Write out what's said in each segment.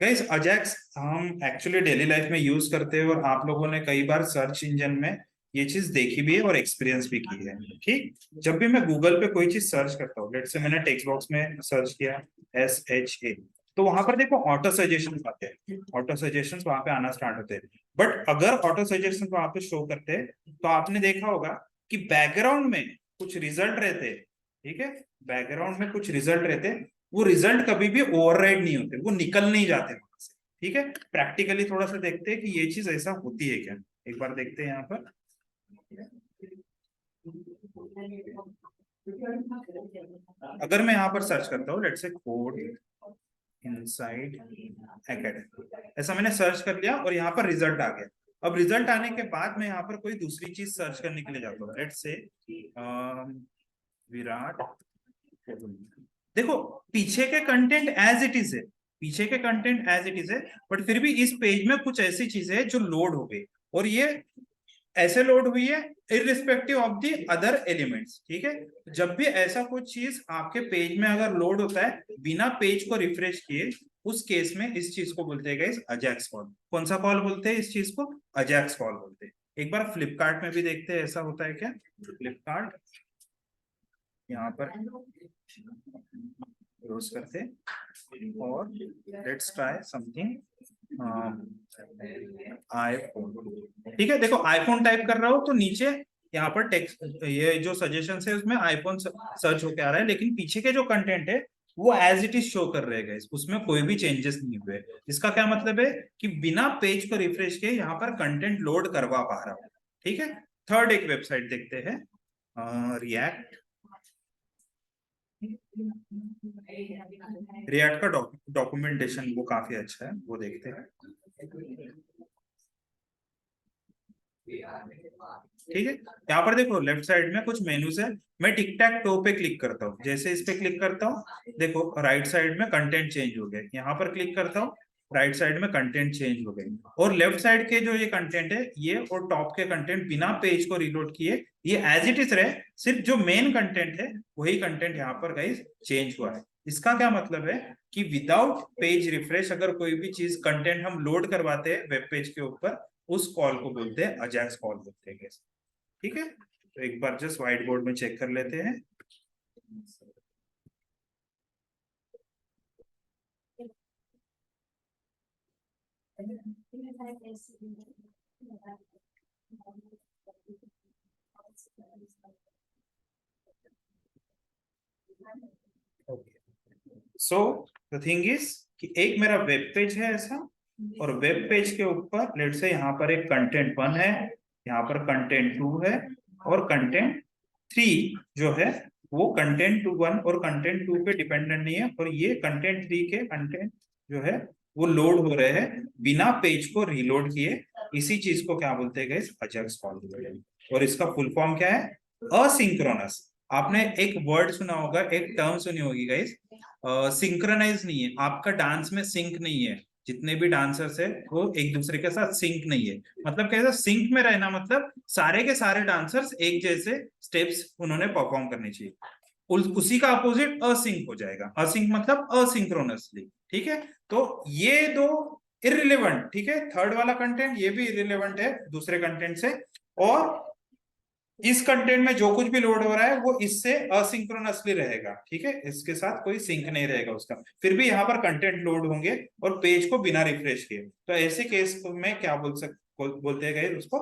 Guys Ajax हम actually daily life में use करते हैं और आप लोगों ने कई बार सर्च इंजन में ये चीज देखी भी है और एक्सपीरियंस भी की है। ठीक, जब भी मैं गूगल पे कोई चीज सर्च करता हूँ, लेट्स से मैंने टेक्स्ट बॉक्स में सर्च किया SHA, तो वहां पर देखो ऑटो सजेशन आते हैं, ऑटो सजेशन वहां पे आना स्टार्ट होते हैं। बट अगर ऑटो सजेशन वहां पे शो करते हैं तो आपने देखा होगा कि बैकग्राउंड में कुछ रिजल्ट रहते हैं। ठीक है, बैकग्राउंड में कुछ रिजल्ट रहते हैं, वो रिजल्ट कभी भी ओवरराइड नहीं होते, वो निकल नहीं जाते वहां से। ठीक है, प्रैक्टिकली थोड़ा सा देखते हैं कि ये चीज ऐसा होती है क्या। एक बार देखते हैं यहाँ पर। अगर मैं यहाँ पर सर्च करता हूँ let's say code inside academy, ऐसा मैंने सर्च कर लिया और यहाँ पर रिजल्ट आ गया। अब रिजल्ट आने के बाद मैं यहाँ पर कोई दूसरी चीज सर्च करने के लिए जाता हूँ, लेट्स से विराट। देखो पीछे के कंटेंट एज इट इज है, पीछे के कंटेंट एज इट इज है, बट फिर भी इस पेज में कुछ ऐसी चीजें हैं जो लोड हो गई, और ये ऐसे लोड हुई है irrespective of the other elements. ठीक है, जब भी ऐसा कुछ चीज आपके पेज में अगर लोड होता है बिना पेज को रिफ्रेश किए, उस केस में इस चीज को बोलते हैं गाइस अजैक्स कॉल। कौन सा कॉल बोलते हैं इस चीज को? अजैक्स कॉल बोलते हैं। एक बार फ्लिपकार्ट में भी देखते हैं ऐसा होता है क्या। फ्लिपकार्ट यहाँ पर यूज करते और लेट्स ट्राई समथिंग आईफोन। ठीक है, देखो आईफोन टाइप कर रहा हो तो नीचे यहाँ पर टेक्स्ट, ये जो सजेशन है उसमें आईफोन सर्च होके आ रहा है, लेकिन पीछे के जो कंटेंट है वो एज इट इज शो कर रहे हैं, उसमें कोई भी चेंजेस नहीं हुए। इसका क्या मतलब है कि बिना पेज को रिफ्रेश किए यहाँ पर कंटेंट लोड करवा पा रहा हूँ। ठीक है, थर्ड एक वेबसाइट देखते हैं, रिएक्ट। रिएक्ट का डॉक्यूमेंटेशन वो काफी अच्छा है, वो देखते हैं। ठीक है, यहाँ पर देखो लेफ्ट साइड में कुछ मेन्यूज है, मैं टिक टैक टो पे क्लिक करता हूँ, जैसे इस पे क्लिक करता हूँ देखो राइट साइड में कंटेंट चेंज हो गया, यहाँ पर क्लिक करता हूँ राइट साइड में कंटेंट चेंज हो गई, और लेफ्ट साइड के जो ये कंटेंट है ये और टॉप के कंटेंट बिना पेज को रिलोड किए ये एज इट इज रहे, सिर्फ जो मेन कंटेंट है वही कंटेंट यहाँ पर गाइस चेंज हुआ है। इसका क्या मतलब है कि विदाउट पेज रिफ्रेश अगर कोई भी चीज कंटेंट हम लोड करवाते हैं वेब पेज के ऊपर, उस कॉल को बोलते हैं अजैक्स कॉल बोलते हैं। ठीक है, तो एक बार जस्ट व्हाइट बोर्ड में चेक कर लेते हैं। सो द थिंग इज कि एक मेरा वेब पेज है ऐसा, और वेब पेज के ऊपर लेट्स से यहाँ पर एक कंटेंट 1 है, यहाँ पर कंटेंट 2 है, और कंटेंट 3 जो है वो कंटेंट 1 और कंटेंट 2 पे डिपेंडेंट नहीं है, और ये कंटेंट 3 के कंटेंट जो है वो लोड हो रहे हैं बिना पेज को रीलोड किए। इसी चीज को क्या बोलते हैं गाइस? अजैक्स कॉल बोलते हैं। और इसका फुल फॉर्म क्या है? असिंक्रोनस। आपने एक वर्ड सुना होगा, एक टर्म सुनी होगी गाइस, सिंक्रोनाइज नहीं है, आपका डांस में सिंक नहीं है, जितने भी डांसर्स है वो एक दूसरे के साथ सिंक नहीं है। मतलब कैसा सिंक में रहना, मतलब सारे के सारे डांसर्स एक जैसे स्टेप्स उन्होंने परफॉर्म करने चाहिए। उसी का अपोजिट असिंक हो जाएगा, असिंक मतलब असिंक्रोनसली। ठीक है, तो ये दो इररिलेवेंट, ठीक है, थर्ड वाला कंटेंट ये भी इररिलेवेंट है दूसरे कंटेंट से, और इस कंटेंट में जो कुछ भी लोड हो रहा है वो इससे असिंक्रोनसली रहेगा। ठीक है, इसके साथ कोई सिंक नहीं रहेगा उसका, फिर भी यहाँ पर कंटेंट लोड होंगे और पेज को बिना रिफ्रेश किए। तो ऐसे केस में क्या बोलते गए उसको?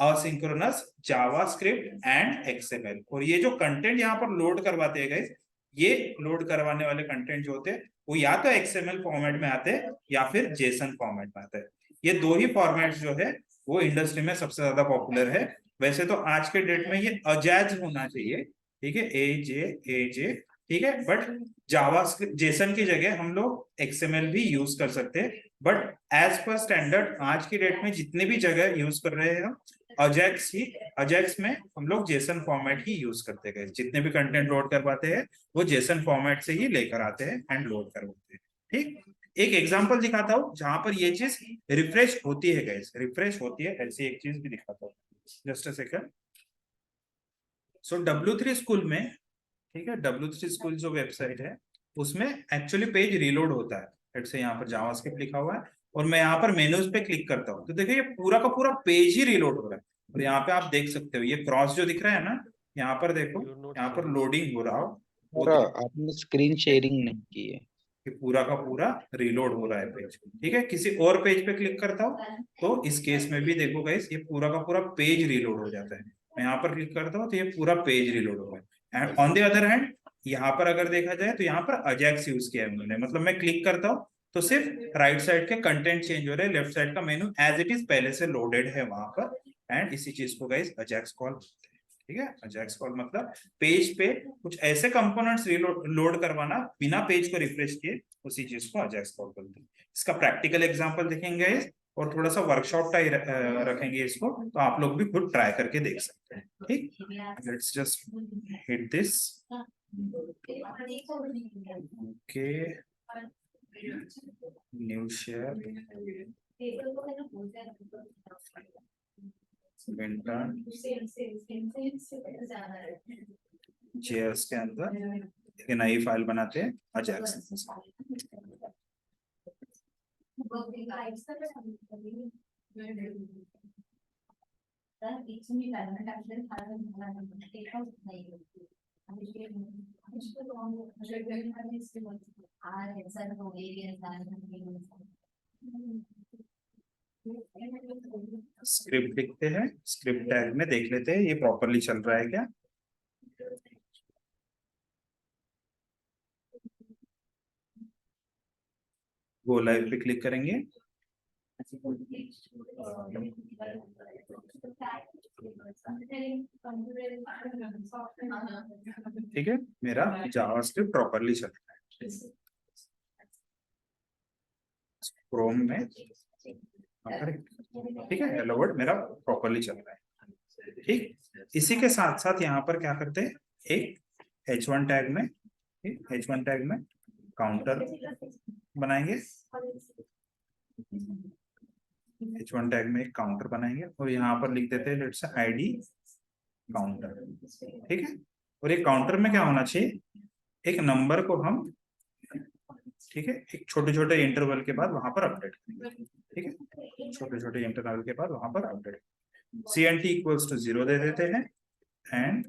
Asynchronous JavaScript and XML. और ये जो कंटेंट यहाँ पर लोड करवाते गए, ये लोड करवाने वाले कंटेंट जो होते हैं वो या तो एक्सएमएल फॉर्मेट में आते हैं या फिर जेसन फॉर्मेट में आते हैं। ये दो ही फॉर्मेट जो है वो इंडस्ट्री में सबसे ज्यादा पॉपुलर है। वैसे तो आज के डेट में ये अजैज होना चाहिए, ठीक है, ए जे। ठीक है, बट जावास्क्रिप्ट जेसन की जगह हम लोग एक्सएमएल भी यूज कर सकते हैं, बट एज पर स्टैंडर्ड आज की डेट में जितने भी जगह यूज कर रहे हैं हम अजैक्स में हम लोग जेसन फॉर्मेट ही यूज करते गए, जितने भी कंटेंट लोड करवाते हैं वो जेसन फॉर्मेट से ही लेकर आते हैं एंड लोड करवाते हैं। ठीक, एक एग्जांपल दिखाता हूँ जहां पर ये चीज रिफ्रेश होती है गाइस, रिफ्रेश होती है, ऐसी एक चीज भी दिखाता हूँ, just a second. So W3 school में, ठीक है, W3 स्कूल जो वेबसाइट है उसमें एक्चुअली पेज रीलोड होता है, लेट्स से यहाँ पर जावास्क्रिप्ट लिखा हुआ है और मैं यहाँ पर मेन्यूज पे क्लिक करता हूँ तो देखो ये पूरा का पूरा पेज ही रिलोड हो रहा है। और यहाँ पे आप देख सकते हो ये क्रॉस जो दिख रहा है ना, यहाँ पर देखो, You're not यहाँ पर sharing लोडिंग हो रहा हो वो और आपने स्क्रीन शेयरिंग नहीं की है। कि पूरा का पूरा रिलोड हो रहा है पेज। ठीक है, किसी और पेज पे क्लिक करता हूँ तो इस केस में भी देखो गाइस ये पूरा का पूरा पेज रिलोड हो जाता है। मैं यहाँ पर क्लिक करता हूँ तो ये पूरा पेज रिलोड हो गया। And on the other hand यहाँ पर अगर देखा जाए तो यहाँ पर अजैक्स यूज किया है उन्होंने, मतलब मैं क्लिक करता हूँ तो सिर्फ राइट साइड के कंटेंट चेंज हो रहे हैं, लेफ्ट साइड का मेनू एज इट इज पहले से लोडेड है वहां पर। एंड इसी चीज को गाइस अजैक्स कॉल, ठीक है, अजैक्स कॉल मतलब पेज पे कुछ ऐसे कंपोनेंट्स लोड करवाना बिना पेज को रिफ्रेश किए, उसी चीज को अजैक्स कॉल बोलते हैं। इसका प्रैक्टिकल एग्जांपल देखेंगे और थोड़ा सा वर्कशॉप टाइप रखेंगे इसको, तो आप लोग भी खुद ट्राई करके देख सकते हैं। ठीक, let's just hit this. Okay, new share winter JS के अंदर एक नई फाइल बनाते हैं अजैक्स। स्क्रिप्ट लिखते हैं, स्क्रिप्ट टैग में देख लेते हैं ये प्रॉपरली चल रहा है क्या। गो लाइव पे क्लिक करेंगे। ठीक है, मेरा जावास्क्रिप्ट प्रॉपरली चल रहा है क्रोम में। ठीक है, हेलो वर्ल्ड मेरा प्रॉपरली चल रहा है। ठीक, इसी के साथ साथ यहाँ पर क्या करते हैं, एक h1 टैग में, h1 टैग में काउंटर बनाएंगे। h1 टैग में एक काउंटर बनाएंगे और यहाँ पर लिख देते हैं लेट्स से आईडी काउंटर। ठीक है, और एक काउंटर में क्या होना चाहिए, एक नंबर को हम, ठीक है, एक छोटे छोटे इंटरवल के बाद वहां पर अपडेट करेंगे। ठीक है, छोटे छोटे इंटरवल के बाद वहां पर अपडेट, CNT इक्वल्स टू 0 दे देते हैं and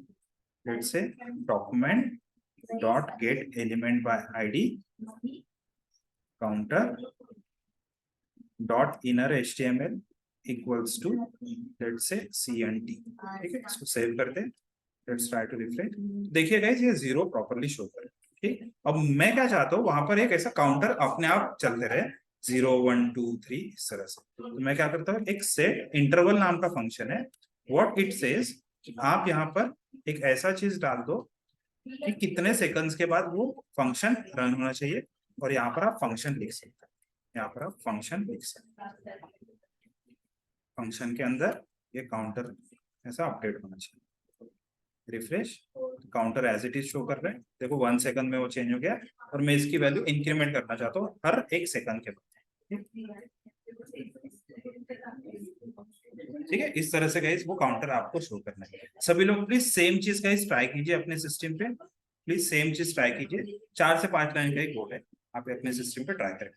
let's say document dot get element by ID counter dot inner HTML equals to let's say CNT। ठीक है, इसको सेव करते हैं, लेट्स ट्राई टू रिफ्रेश। देखिए गाइस ये 0 प्रॉपर्ली शो कर। ठीक, अब मैं क्या चाहता हूँ वहां पर एक ऐसा काउंटर अपने आप चलते रहे 0 1 2 3 इस तरह से। तो मैं क्या करता हूँ, एक सेट इंटरवल नाम का फंक्शन है, व्हाट इट सेज आप यहाँ पर एक ऐसा चीज डाल दो कि कितने सेकंड्स के बाद वो फंक्शन रन होना चाहिए, और यहाँ पर आप फंक्शन लिख सकते हैं, यहाँ पर आप फंक्शन लिख सकते हैं। फंक्शन के अंदर ये काउंटर ऐसा अपडेट होना चाहिए। Refresh, counter as it is show कर रहे हैं, देखो 1 सेकंड में वो चेंज हो गया और मैं इसकी वैल्यू इंक्रीमेंट करना चाहता हूँ हर 1 सेकंड के बाद। ठीक है, इस तरह से गाइस वो काउंटर आपको शो करना है। सभी लोग प्लीज सेम चीज गाइस ट्राई कीजिए अपने सिस्टम पे, प्लीज सेम चीज ट्राई कीजिए। 4 से 5 लाइन का एक कोड है, आप अपने सिस्टम पे ट्राई करें।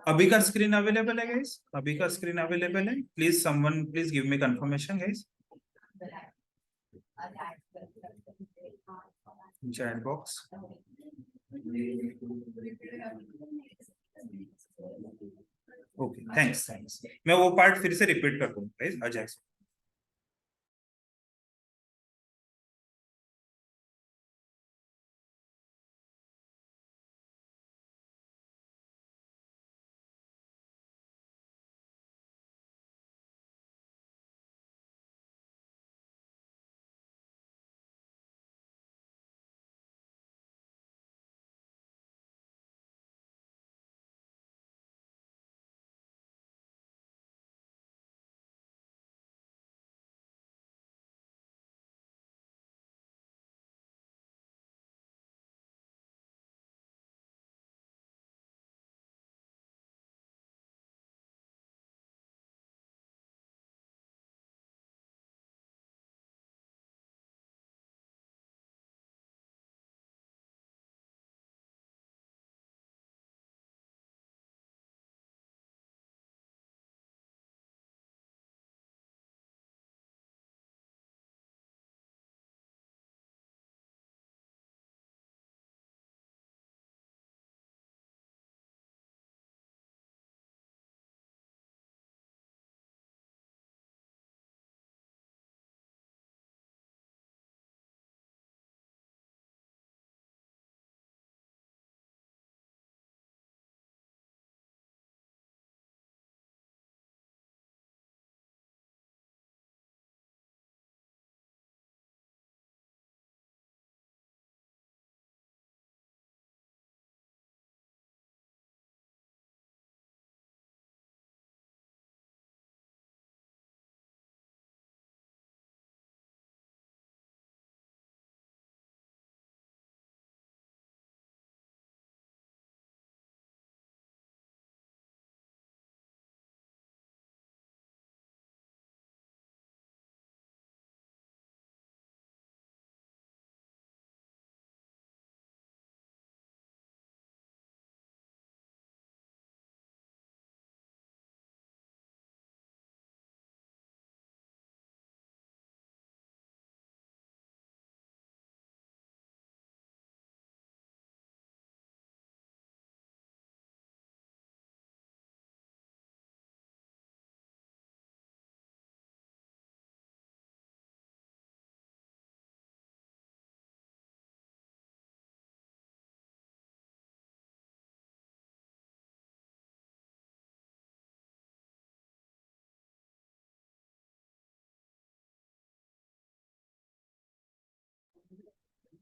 अभी का स्क्रीन अवेलेबल है गाइस, अभी का स्क्रीन अवेलेबल है, please someone please give me confirmation guys, chat box. Okay, thanks thanks, मैं वो पार्ट फिर से रिपीट कर दूंगा गाइस अजय।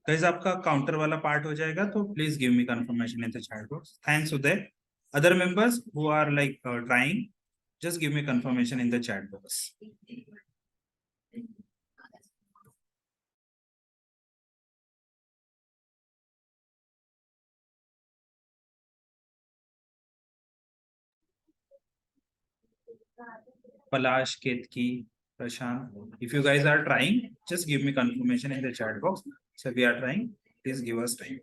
गाइस आपका काउंटर वाला पार्ट हो जाएगा तो please give me confirmation in the chat box. Thanks Uday. Other members who are like trying, just give me confirmation in the chat box. Palash, Ketki, Prashant, if you guys are trying, just give me confirmation in the chat box. So we are trying, please give us time.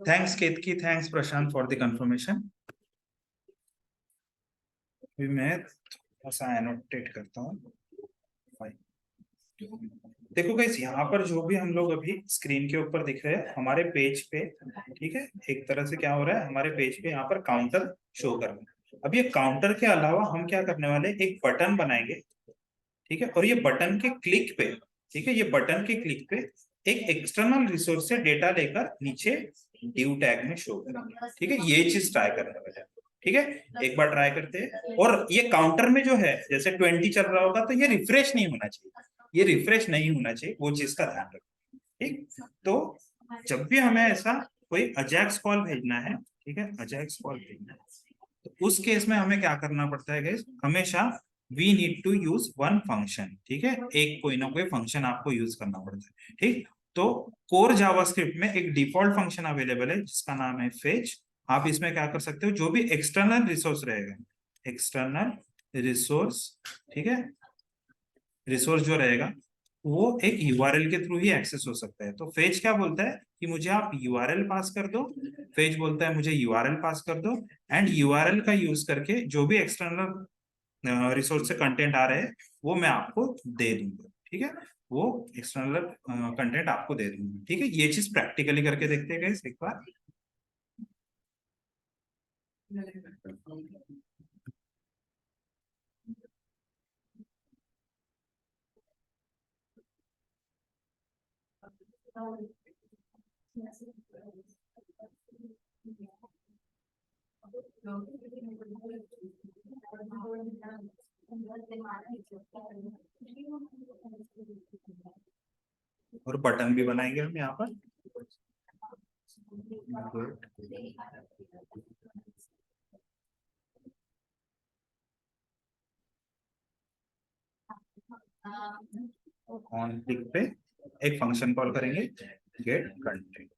Thanks Ketki, thanks Prashant for the confirmation. अभी मैं थोड़ा सा annotate करता हूँ। देखो guys, यहाँ पर जो भी हम लोग अभी स्क्रीन के ऊपर दिख रहे हैं हमारे पेज पे, ठीक है, एक तरह से क्या हो रहा है, हमारे पेज पे यहाँ पर काउंटर शो कर रहा है। अब ये काउंटर के अलावा हम क्या करने वाले, एक बटन बनाएंगे, ठीक है, और ये बटन के क्लिक पे, ठीक है, ये बटन के क्लिक पे एक एक्सटर्नल रिसोर्स से डेटा लेकर नीचे ड्यू टैग में शो करेंगे, ठीक है। ये चीज ट्राई करने वाले हैं, ठीक है, एक बार ट्राई करते हैं। और ये काउंटर में जो है जैसे 20 चल रहा होगा तो ये रिफ्रेश नहीं होना चाहिए, ये रिफ्रेश नहीं होना चाहिए, वो चीज का ध्यान रखो, ठीक। तो जब भी हमें ऐसा कोई अजैक्स कॉल भेजना है, ठीक है, अजैक्स कॉल भेजना है, तो उस केस में हमें क्या करना पड़ता है गाइस, हमेशा we need to use one function, ठीक है, एक कोई ना कोई फंक्शन आपको यूज करना पड़ता है, ठीक। तो कोर जावास्क्रिप्ट में एक डिफॉल्ट फंक्शन अवेलेबल है जिसका नाम है फेच। आप इसमें क्या कर सकते हो, जो भी एक्सटर्नल रिसोर्स रहेगा, एक्सटर्नल रिसोर्स, ठीक है, रिसोर्स जो रहेगा वो एक यूआरएल के थ्रू ही एक्सेस हो सकता है। तो फेच क्या बोलता है कि मुझे आप यूआरएल पास कर दो, फेच बोलता है मुझे यूआरएल पास कर दो, एंड यूआरएल का यूज करके जो भी एक्सटर्नल रिसोर्स से कंटेंट आ रहे हैं वो मैं आपको दे दूंगा, ठीक है, वो एक्सटर्नल कंटेंट आपको दे दूंगा, ठीक है। ये चीज प्रैक्टिकली करके देखते हैं गाइस एक बार। और बटन भी बनाएंगे हम यहाँ पर। ऑन क्लिक पे एक फंक्शन कॉल करेंगे, गेट कंटेंट।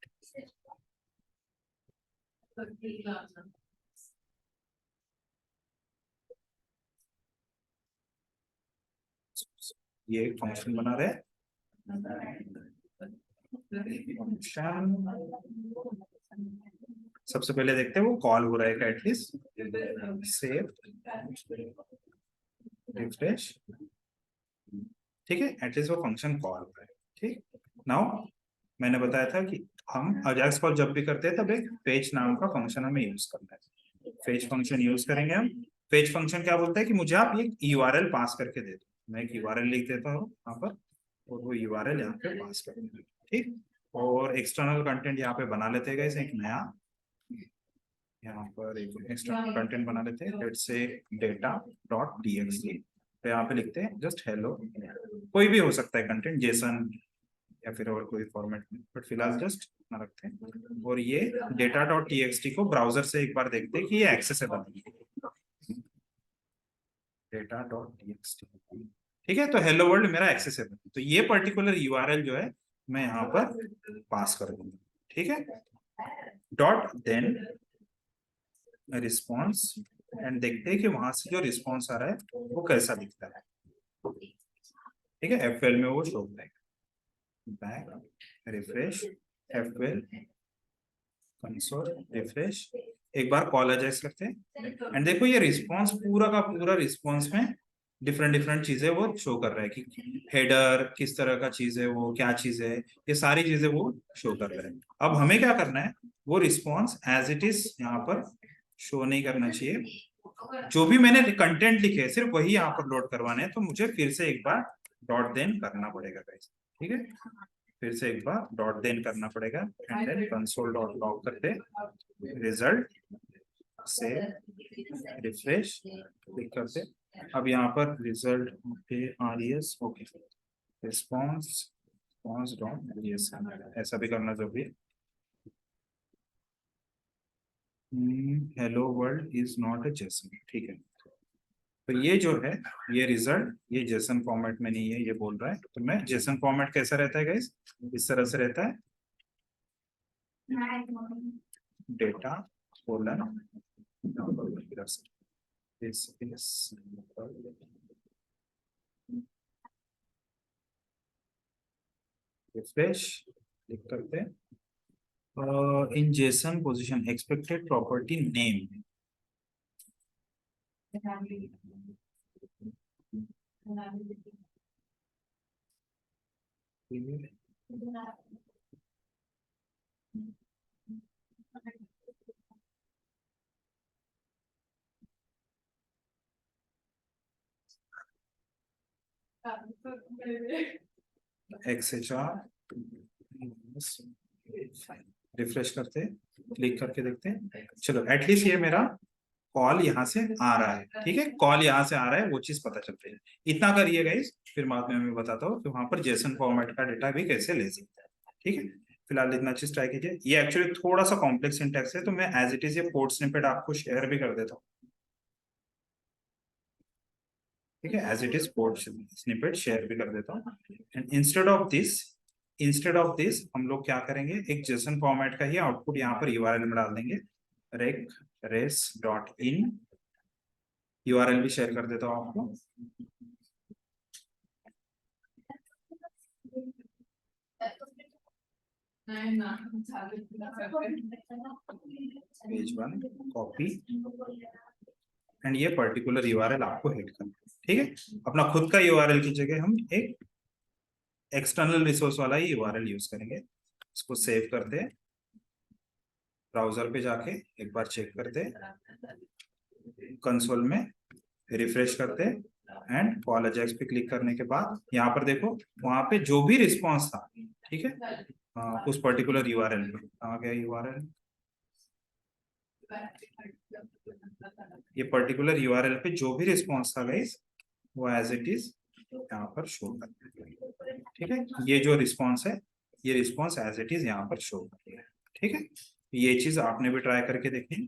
ये एक फंक्शन बना रहे फंक्शन। सबसे पहले देखते हैं वो कॉल हो रहा है एटलीस्ट। सेव, रिफ्रेश, ठीक है, एटलीस्ट वो फंक्शन कॉल हो रहा है, ठीक। नाउ मैंने बताया था कि हम अजाक्स कॉल जब भी करते हैं तब एक फेच नाम का फंक्शन हमें यूज करना है। फेच फंक्शन यूज करेंगे हम। फेच फंक्शन क्या बोलता है कि मुझे आप एक यूआरएल पास करके दे दो। मैं एक यूआरएल लिख देता हूँ यहाँ पर और वो यूआरएल यहाँ पे पास कर देंगे, ठीक। और एक्सटर्नल कंटेंट यहाँ पे बना लेते हैं एक नया, यहाँ पर एक एक्स्ट्रा कंटेंट बना लेते हैं, लेट्स से data.txt। तो यहाँ पे लिखते हैं जस्ट हेलो, कोई भी हो सकता है कंटेंट, जेसन या फिर और कोई फॉर्मेट में, बट फिलहाल जस्ट ना रखते हैं। और ये data.txt को ब्राउजर से एक बार देखते हैं कि ये एक्सेसिबल है। data.txt, ठीक है, तो हेलो वर्ल्ड मेरा एक्सेसिबल, तो ये पर्टिकुलर यूआरएल जो है मैं यहाँ पर पास कर दूंगा, ठीक है। डॉट देन रिस्पॉन्स, एंड देखते हैं कि वहां से जो रिस्पॉन्स आ रहा है वो कैसा दिखता है, ठीक है। एफएल में वो शो करेगा। Back, refresh, FL, console, refresh, एक बार कॉल एजेक्स करते हैं एंड देखो ये रिस्पॉन्स पूरा का पूरा रिस्पॉन्स में डिफरेंट डिफरेंट चीजें वो शो कर रहा है कि हेडर किस तरह का चीज है, वो क्या चीज है, ये सारी चीजें वो शो कर रहे हैं। अब हमें क्या करना है, वो रिस्पॉन्स एज इट इज यहाँ पर शो नहीं करना चाहिए। जो भी मैंने कंटेंट लिखे सिर्फ वही यहाँ पर लोड करवाने हैं, तो मुझे फिर से एक बार डॉट देन करना पड़ेगा गाइस, ठीक है। फिर से एक बार डॉट देन करना पड़ेगा and then console dot log करते रिजल्ट से रिफ्रेश क्लिक करते। अब यहाँ पर रिजल्ट पे RES, okay, response response dot RES, ऐसा भी करना जरूरी है। Hello world is not a JSON, ठीक है। तो ये जो है ये रिजल्ट ये जेसन फॉर्मेट में नहीं है, ये बोल रहा है। तो मैं जेसन फॉर्मेट कैसा रहता है गाइस, इस तरह से रहता है, डेटा कोलन रिफ्रेश क्लिक करते हैं। In JSON position expected property name, XHR, refresh करते हैं, क्लिक करके देखते हैं। चलो एटलीस्ट ये मेरा कॉल यहाँ से आ रहा है, ठीक है, कॉल यहाँ से आ रहा है वो चीज पता चल रही है। इतना करिए गाइस, फिर बाद में मैं बताता हूँ कि वहां पर जेसन फॉर्मेट का डेटा भी कैसे ले सकते हैं, ठीक है। फिलहाल इतना चीज ट्राई कीजिए। ये एक्चुअली थोड़ा सा कॉम्प्लेक्स सिंटैक्स है, तो मैं एज इट इज ये कोड स्निपेट आपको शेयर भी कर देता हूँ, ठीक है, as it is code snippet share भी कर देता हूँ। एंड इंस्टेड ऑफ दिस हम लोग क्या करेंगे, एक जेसन फॉर्मेट का ही आउटपुट यहाँ पर यूआरएल में डाल देंगे, reqres dot in, URL भी शेयर कर देता हूँ आपको। पेज 1 कॉपी एंड ये पर्टिकुलर यूआरएल आपको हिट करना है, ठीक है। अपना खुद का यूआरएल की जगह हम एक एक्सटर्नल रिसोर्स वाला ही यूआरएल यूज करेंगे। इसको सेव करते हैं, ब्राउजर पे जाके एक बार चेक करते हैं, कंसोल में रिफ्रेश करते हैं एंड कॉल अजैक्स पे क्लिक करने के बाद यहाँ पर देखो वहां पे जो भी रिस्पॉन्स था, ठीक है, उस पर्टिकुलर यूआरएल पे आ गया यूआरएल। ये पर्टिकुलर यूआरएल पे जो भी रिस्पॉन्स था गाइस वो एज इट इज यहाँ पर शो कर रहा है, ठीक है। ये जो रिस्पॉन्स है ये रिस्पॉन्स एज इट इज यहाँ पर शो कर रहा है, ठीक है। ये चीज आपने भी ट्राई करके देखनी।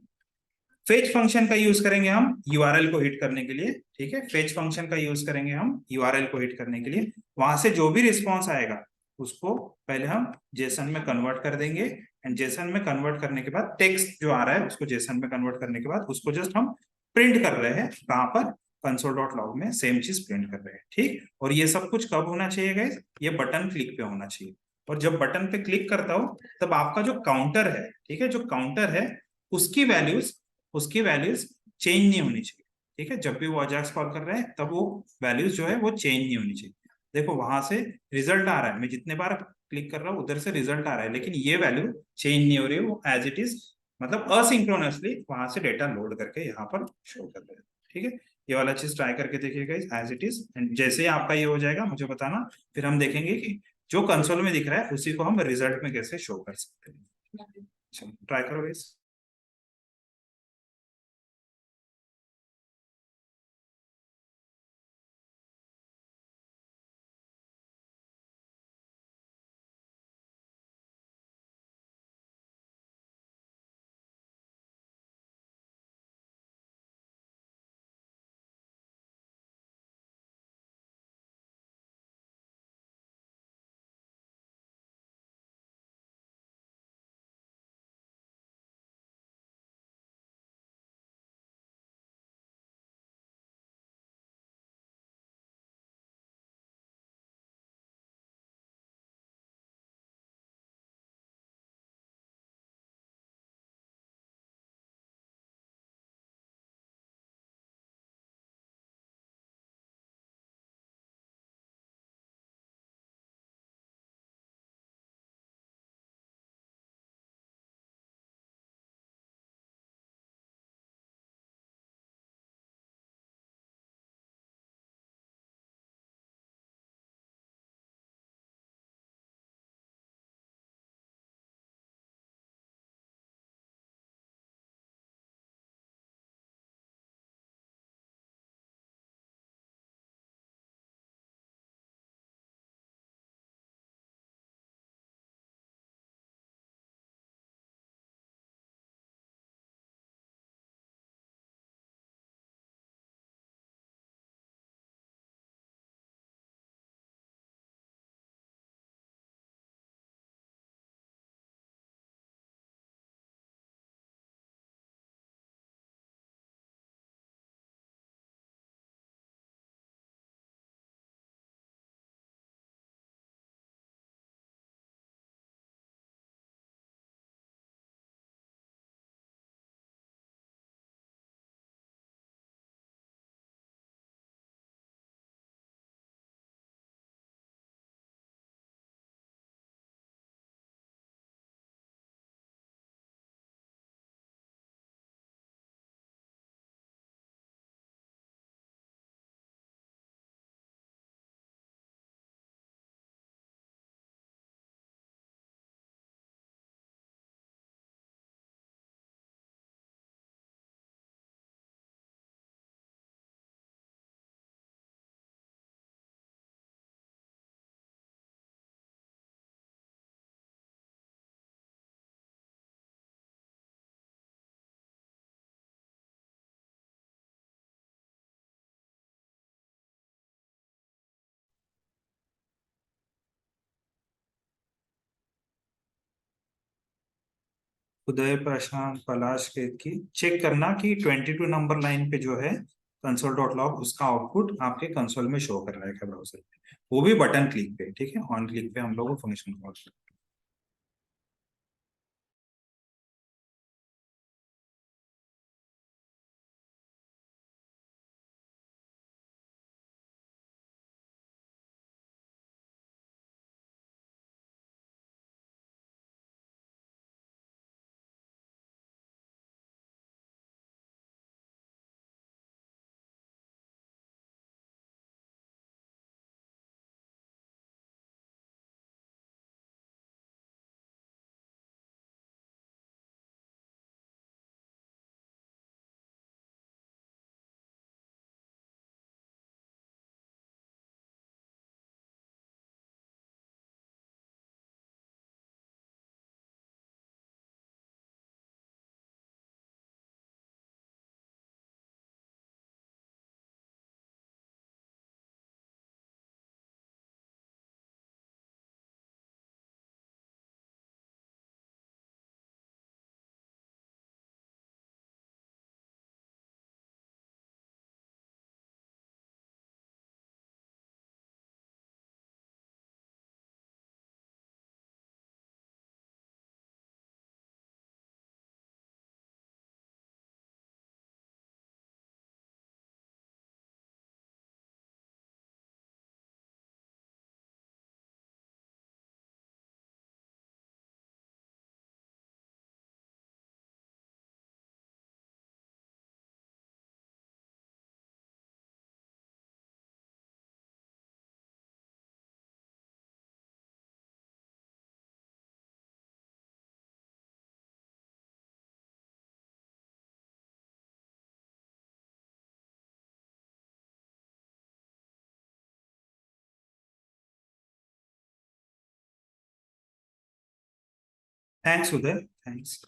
फेच फंक्शन का यूज करेंगे हम यूआरएल को हिट करने के लिए, ठीक है। फेच फंक्शन का यूज करेंगे हम यूआरएल को हिट करने के लिए। वहां से जो भी रिस्पॉन्स आएगा उसको पहले हम जेसन में कन्वर्ट कर देंगे एंड जेसन में कन्वर्ट करने के बाद टेक्स्ट जो आ रहा है उसको जेसन में कन्वर्ट करने के बाद उसको जस्ट हम प्रिंट कर रहे हैं कहां पर, console.log में सेम चीज प्रिंट कर रहे हैं, ठीक। और ये सब कुछ कब होना चाहिए गाइस, ये बटन क्लिक पे होना चाहिए। और जब बटन पे क्लिक करता हो तब आपका जो काउंटर है, ठीक है, जो काउंटर है उसकी वैल्यूज चेंज नहीं होनी चाहिए, ठीक है। जब भी वो अजाक्स कॉल कर रहे हैं तब वो वैल्यूज जो है वो चेंज नहीं होनी चाहिए। देखो वहां से रिजल्ट आ रहा है, मैं जितने बार क्लिक कर रहा हूँ उधर से रिजल्ट आ रहा है, लेकिन ये वैल्यू चेंज नहीं हो रही है, वो एज इट इज मतलब असिंक्रोनसली वहां से डेटा लोड करके यहाँ पर शो कर रहे हैं, ठीक है। ये वाला चीज ट्राई करके देखिएगा एज इट इज एंड जैसे ही आपका ये हो जाएगा मुझे बताना, फिर हम देखेंगे कि जो कंसोल में दिख रहा है उसी को हम रिजल्ट में कैसे शो कर सकते हैं। चलो ट्राई करो इस। उदय, प्रशांत, पलाश, केतकी, चेक करना कि 22 नंबर लाइन पे जो है console.log उसका आउटपुट आपके कंसोल में शो कर रहा है क्या ब्राउजर पे, वो भी बटन क्लिक पे, ठीक है। ऑन क्लिक पे हम लोग वो फंक्शन कॉल थैंक्स उदय, थैंक्स।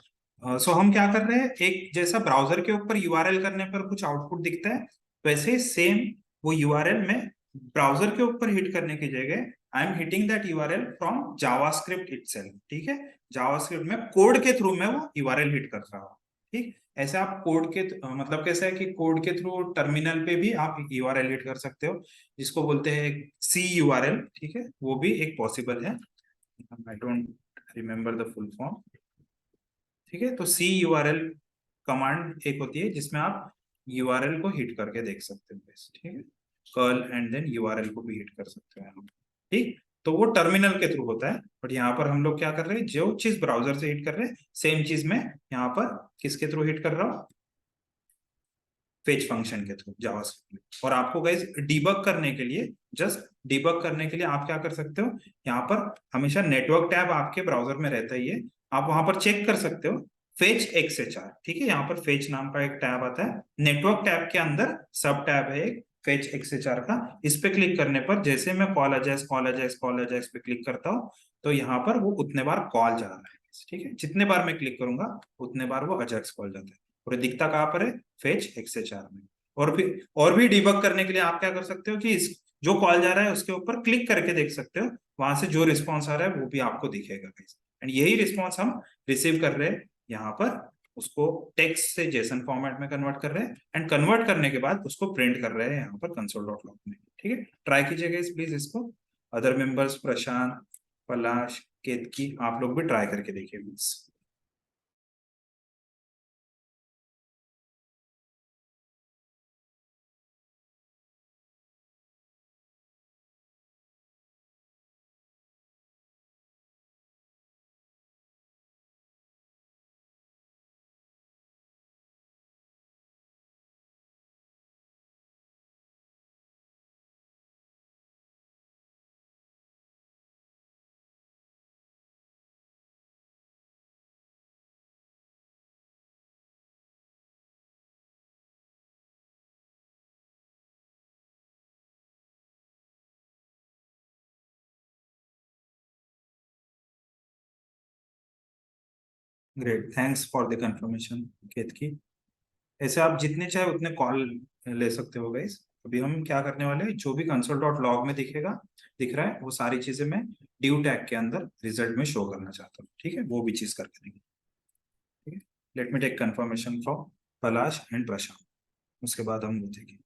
सो हम क्या कर रहे हैं, एक जैसा ब्राउजर के ऊपर यूआरएल करने पर कुछ आउटपुट दिखता है, वैसे सेम वो यूआरएल में ब्राउजर के ऊपर हिट करने की जगह I am hitting that URL from JavaScript itself. ठीक है, जावास्क्रिप्ट में कोड के थ्रू में वो यूआरएल हिट कर रहा हूँ। ठीक, ऐसे आप कोड के मतलब कैसा है कि कोड के थ्रू टर्मिनल पे भी आप यूआरएल हिट कर सकते हो, जिसको बोलते हैं सी यूआरएल। ठीक है, वो भी एक पॉसिबल है। I don't remember the full form. ठीक है, तो सी यूआरएल कमांड एक होती है जिसमें आप यूआरएल को हिट करके देख सकते हो। ठीक है, कर्ल एंड देन यूआरएल को भी हिट कर सकते हो। ठीक, तो वो टर्मिनल के थ्रू होता है, बट यहाँ पर हम लोग क्या कर रहे हैं, जो चीज ब्राउजर से हिट कर रहे हैं सेम चीज में यहाँ पर किसके थ्रू हिट कर रहा हूँ, फेच फंक्शन के थ्रू जावास्क्रिप्ट में। और आपको गाइस डीबग करने के लिए, जस्ट डीबग करने के लिए आप क्या कर सकते हो, यहाँ पर हमेशा नेटवर्क टैब आपके ब्राउजर में रहता ही है, आप वहां पर चेक कर सकते हो फेच एक्सएचआर। ठीक है, यहाँ पर फेच नाम का एक टैब आता है, नेटवर्क टैब के अंदर सब टैब है एक फेच एक्सएचआर का। इस पे क्लिक करने पर जैसे मैं call Ajax call Ajax call Ajax पे क्लिक करता हूँ तो यहाँ पर वो उतने बार कॉल जा रहा है। ठीक है, जितने बार मैं क्लिक करूंगा उतने बार वो अजैक्स कॉल जाता है, और ये दिखता कहाँ पर है, फेच एक्सएचआर में। और फिर और भी डिबग करने के लिए आप क्या कर सकते हो कि इस जो कॉल जा रहा है उसके ऊपर क्लिक करके देख सकते हो, वहां से जो रिस्पॉन्स आ रहा है वो भी आपको दिखेगा। एंड यही रिस्पॉन्स हम रिसीव कर रहे हैं यहाँ पर, उसको टेक्स्ट से जेसन फॉर्मेट में कन्वर्ट कर रहे हैं, एंड कन्वर्ट करने के बाद उसको प्रिंट कर रहे हैं यहाँ पर console.log में। ठीक है, ट्राई कीजिएगा प्लीज इसको। अदर मेंबर्स प्रशांत, पलाश, केतकी, आप लोग भी ट्राई करके देखिए please. Great, thanks for the confirmation Ketaki. ऐसे आप जितने चाहे उतने कॉल ले सकते हो गाइस। अभी हम क्या करने वाले हैं, जो भी console.log में दिखेगा, दिख रहा है, वो सारी चीजें मैं ड्यू टैग के अंदर रिजल्ट में शो करना चाहता हूँ। ठीक है, वो भी चीज करके देंगे। ठीक है, let me take confirmation from Palash and Prashant, उसके बाद हम वो देखेंगे।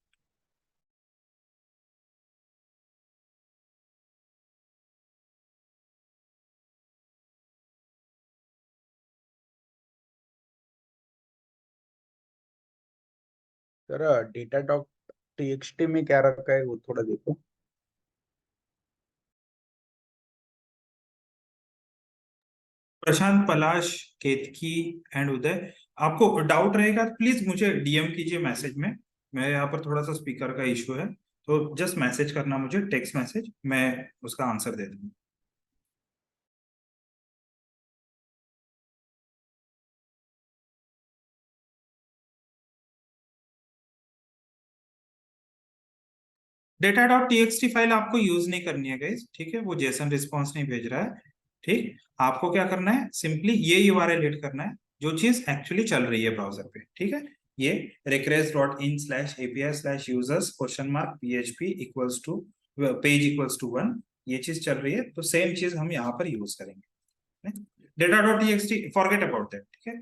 सर डेटा डॉट टीएक्सटी में क्या रखा है वो थोड़ा देखो। प्रशांत, पलाश, केतकी एंड उदय, आपको डाउट रहेगा प्लीज मुझे डीएम कीजिए मैसेज में। मैं यहाँ पर थोड़ा सा स्पीकर का इशू है, तो जस्ट मैसेज करना मुझे, टेक्स्ट मैसेज, मैं उसका आंसर दे दूंगा। डेटा डॉट टीएक्सटी फाइल आपको यूज नहीं करनी है गाइस। ठीक है, वो जेसन रिस्पॉन्स नहीं भेज रहा है। ठीक, आपको क्या करना है, सिंपली ये यूआरएल हिट करना है जो चीज एक्चुअली चल रही है ब्राउजर पे। ठीक है, ये request.in/api/users ?php equals to page equals to 1, ये चीज चल रही है, तो सेम चीज हम यहाँ पर यूज करेंगे। Data dot TXT forget about that. ठीक है,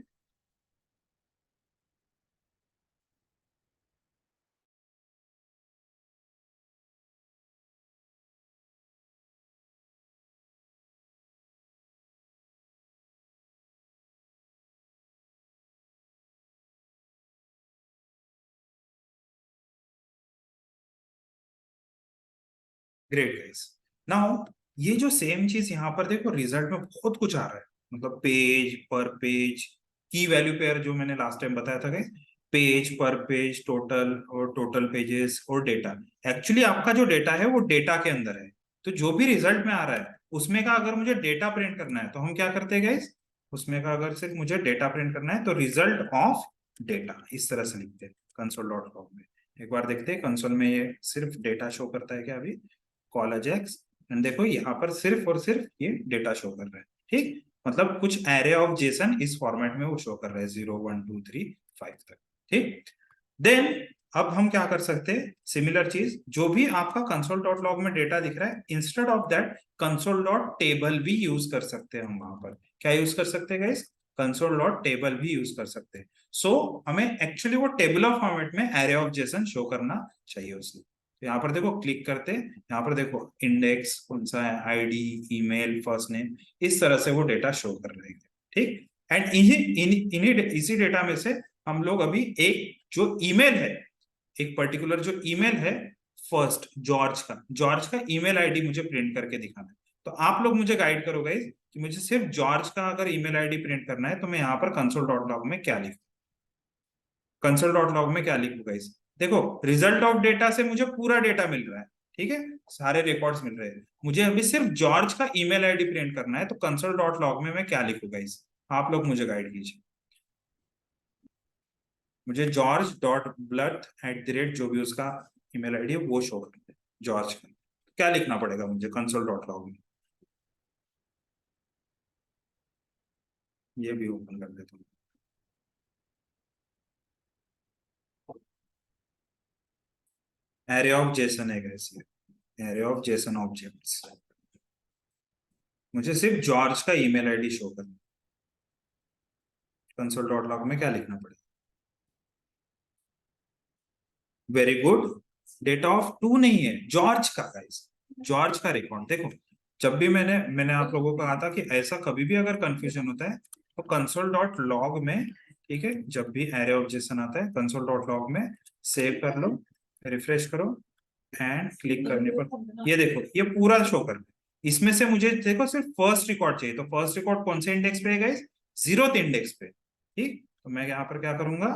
ग्रेट गाइस। नाउ ये जो सेम चीज यहाँ पर देखो, रिजल्ट में बहुत कुछ आ रहा है, मतलब पेज पर पेज, की वैल्यू पेयर जो मैंने लास्ट टाइम बताया था गाइस, पेज पर पेज, टोटल और टोटल पेजेस और डेटा। एक्चुअली आपका जो डेटा है वो डेटा के अंदर है, तो जो भी रिजल्ट में आ रहा है उसमें का अगर मुझे डेटा प्रिंट करना है तो हम क्या करते हैं गाइस, उसमें का अगर सिर्फ मुझे डेटा प्रिंट करना है तो रिजल्ट ऑफ डेटा इस तरह से लिखते हैं console.log में। एक बार देखते हैं कंसोल में ये सिर्फ डेटा शो करता है क्या अभी, कॉल अजैक्स, एंड देखो यहाँ पर सिर्फ और सिर्फ ये डेटा शो कर रहा है। ठीक, मतलब कुछ एरे ऑफ जेसन इस फॉर्मेट में वो शो कर रहा है 0 1 2 3 5 तक। ठीक, देन अब हम क्या कर सकते हैं, सिमिलर चीज, जो भी आपका कंसोल डॉट लॉग में डेटा दिख रहा है, instead of that console dot table भी यूज कर सकते हैं हम वहां पर। क्या यूज कर सकते हैं गाइस? कंसोल डॉट टेबल भी यूज कर सकते हैं। सो हमें एक्चुअली वो टेबुलर फॉर्मेट में एरे ऑफ जेसन शो करना चाहिए उसको। तो यहाँ पर देखो क्लिक करते, यहाँ पर देखो इंडेक्स कौन सा है, आईडी, ईमेल, फर्स्ट नेम, इस तरह से वो डेटा शो कर रहे हैं। ठीक, एंड इसी डेटा में से हम लोग अभी एक जो ईमेल है, एक पर्टिकुलर जो ईमेल है फर्स्ट जॉर्ज का ईमेल आईडी मुझे प्रिंट करके दिखाना है। तो आप लोग मुझे गाइड करो गाइस कि मुझे सिर्फ जॉर्ज का अगर ईमेल आईडी प्रिंट करना है तो मैं यहाँ पर कंसोल डॉट लॉग में क्या लिखूं, कंसोल डॉट लॉग में क्या लिखूं गाइस? देखो रिजल्ट ऑफ डेटा से मुझे पूरा डेटा मिल रहा है, ठीक है, सारे रिकॉर्ड्स मिल रहे हैं, मुझे अभी सिर्फ जॉर्ज का ईमेल आईडी प्रिंट करना है, तो कंसोल डॉट लॉग में मैं क्या लिखूं गाइस? आप लोग मुझे गाइड कीजिए। मुझे George dot Bluth at the rate जो भी उसका ईमेल आईडी है वो शो करना है, जॉर्ज का। क्या लिखना पड़ेगा मुझे कंसोल डॉट लॉग में? ये भी ओपन कर देता हूँ। एरे ऑफ जेसन है guys ये, एरे ऑफ जेसन ऑब्जेक्ट्स। मुझे सिर्फ जॉर्ज का ईमेल आईडी शो करना है, कंसोल डॉट लॉग में क्या लिखना पड़ेगा? Very good, data of two नहीं है, जॉर्ज का गाइस, जॉर्ज का रिकॉर्ड देखो। जब भी मैंने आप लोगों को कहा था कि ऐसा कभी भी अगर कंफ्यूजन होता है तो कंसोल डॉट लॉग में, ठीक है, जब भी एरे ऑफ जेसन आता है कंसोल डॉट लॉग में सेव कर लो, रिफ्रेश करो एंड क्लिक करने पर ये देखो ये पूरा शो कर, इसमें से मुझे देखो सिर्फ फर्स्ट रिकॉर्ड चाहिए, तो फर्स्ट रिकॉर्ड कौन से इंडेक्स पे है गाइस? 0th इंडेक्स पे। ठीक, तो मैं यहाँ पर क्या करूंगा,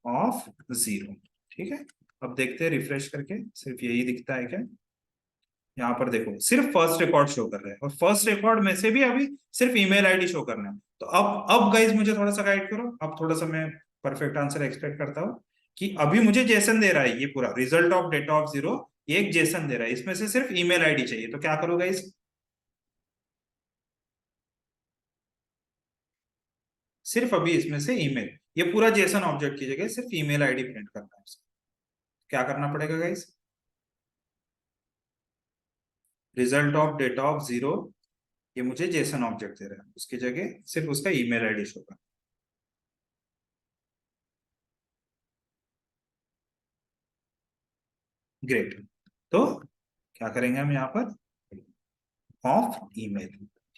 ऑफ 0। ठीक है, अब देखते हैं रिफ्रेश करके सिर्फ यही दिखता है क्या? यहाँ पर देखो सिर्फ फर्स्ट रिकॉर्ड शो कर रहा है, और फर्स्ट रिकॉर्ड में से भी अभी सिर्फ ईमेल आईडी शो करना है। तो अब गाइज मुझे थोड़ा सा गाइड करो, अब थोड़ा सा मैं परफेक्ट आंसर एक्सपेक्ट करता हूँ कि अभी मुझे जेसन दे रहा है, ये पूरा रिजल्ट ऑफ डेटा ऑफ 0 ये एक जेसन दे रहा है, इसमें से सिर्फ ईमेल आईडी चाहिए, तो क्या करो गाइज? सिर्फ अभी इसमें से ईमेल, ये पूरा जेसन ऑब्जेक्ट की जगह सिर्फ ईमेल आईडी प्रिंट करना है उसको। क्या करना पड़ेगा guys? Result of data of 0 ये मुझे जेसन ऑब्जेक्ट दे रहा है, उसकी जगह सिर्फ उसका ईमेल आईडी शो करना। ग्रेट, तो क्या करेंगे हम यहाँ पर, ऑफ ईमेल,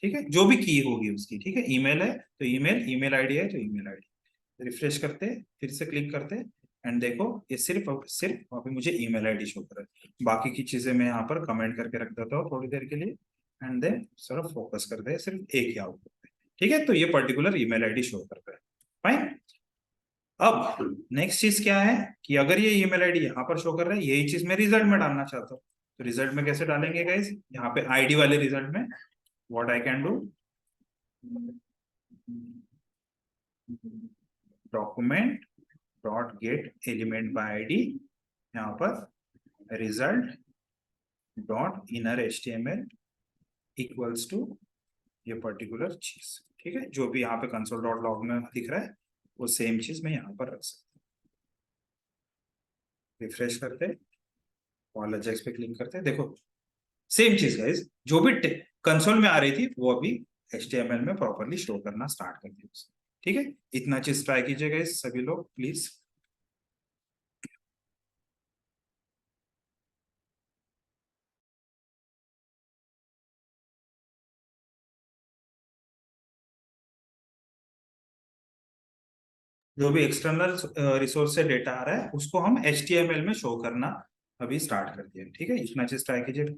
ठीक है, जो भी की होगी उसकी, ठीक है, ईमेल है तो ईमेल, ईमेल आईडी है तो ईमेल आईडी। रिफ्रेश करते, फिर से क्लिक करते, एंड देखो ये सिर्फ अभी मुझे ईमेल आईडी शो कर रहा है, बाकी की चीजें मैं यहाँ पर कमेंट करके रख देता हूँ थोड़ी देर के लिए, एंड देन सिर्फ फोकस करते हैं सिर्फ एक ही आउटपुट पे। ठीक है, तो ये पर्टिकुलर ईमेल आईडी शो कर रहा है। फाइन, अब नेक्स्ट चीज क्या है कि अगर ये ईमेल आईडी यहाँ पर शो कर रहा है, यही चीज मैं रिजल्ट में डालना चाहता हूँ, तो रिजल्ट में कैसे डालेंगे गाइस? यहाँ पे आईडी वाले रिजल्ट में what I can do, document dot get element by ID, यहाँ पर result dot inner HTML equals to ये पर्टिकुलर चीज। ठीक है, जो भी यहाँ पे कंसोल डॉट लॉग में दिख रहा है वो सेम चीज मैं यहाँ पर रख सकता हूँ। रिफ्रेश करते, ऑल एजेक्स पे क्लिक करते, देखो सेम चीज गाइस, जो भी कंसोल में आ रही थी वो अभी एचटीएमएल में प्रॉपरली शो करना स्टार्ट कर दी। ठीक है, इतना चीज ट्राई कीजिएगा इस सभी लोग प्लीज। जो भी एक्सटर्नल रिसोर्स से डेटा आ रहा है उसको हम एचटीएमएल में शो करना अभी स्टार्ट कर दिया। ठीक है, इतना चीज ट्राई कीजिए।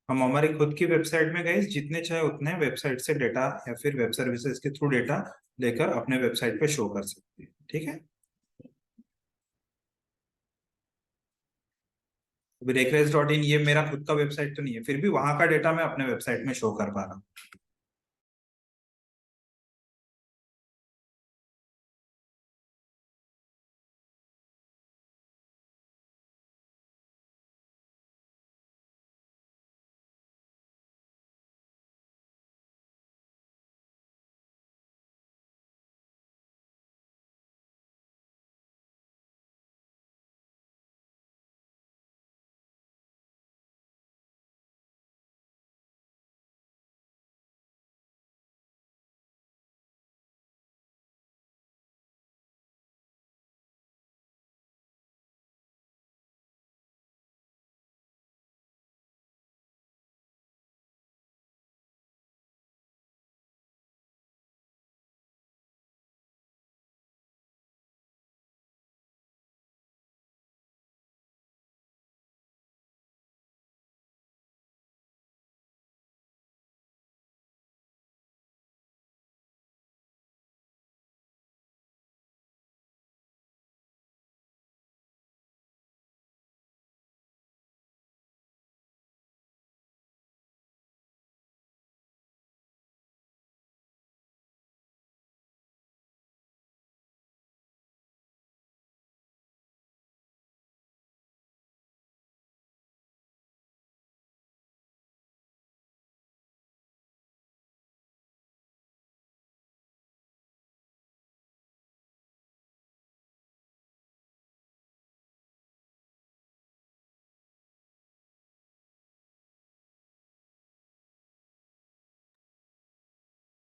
हम हमारी खुद की वेबसाइट में गए, जितने चाहे उतने वेबसाइट से डेटा या फिर वेब सर्विसेज के थ्रू डेटा लेकर अपने वेबसाइट पे शो कर सकते हैं। ठीक है, अभी रेकरेज.इन ये मेरा खुद का वेबसाइट तो नहीं है, फिर भी वहां का डेटा मैं अपने वेबसाइट में शो कर पा रहा हूँ।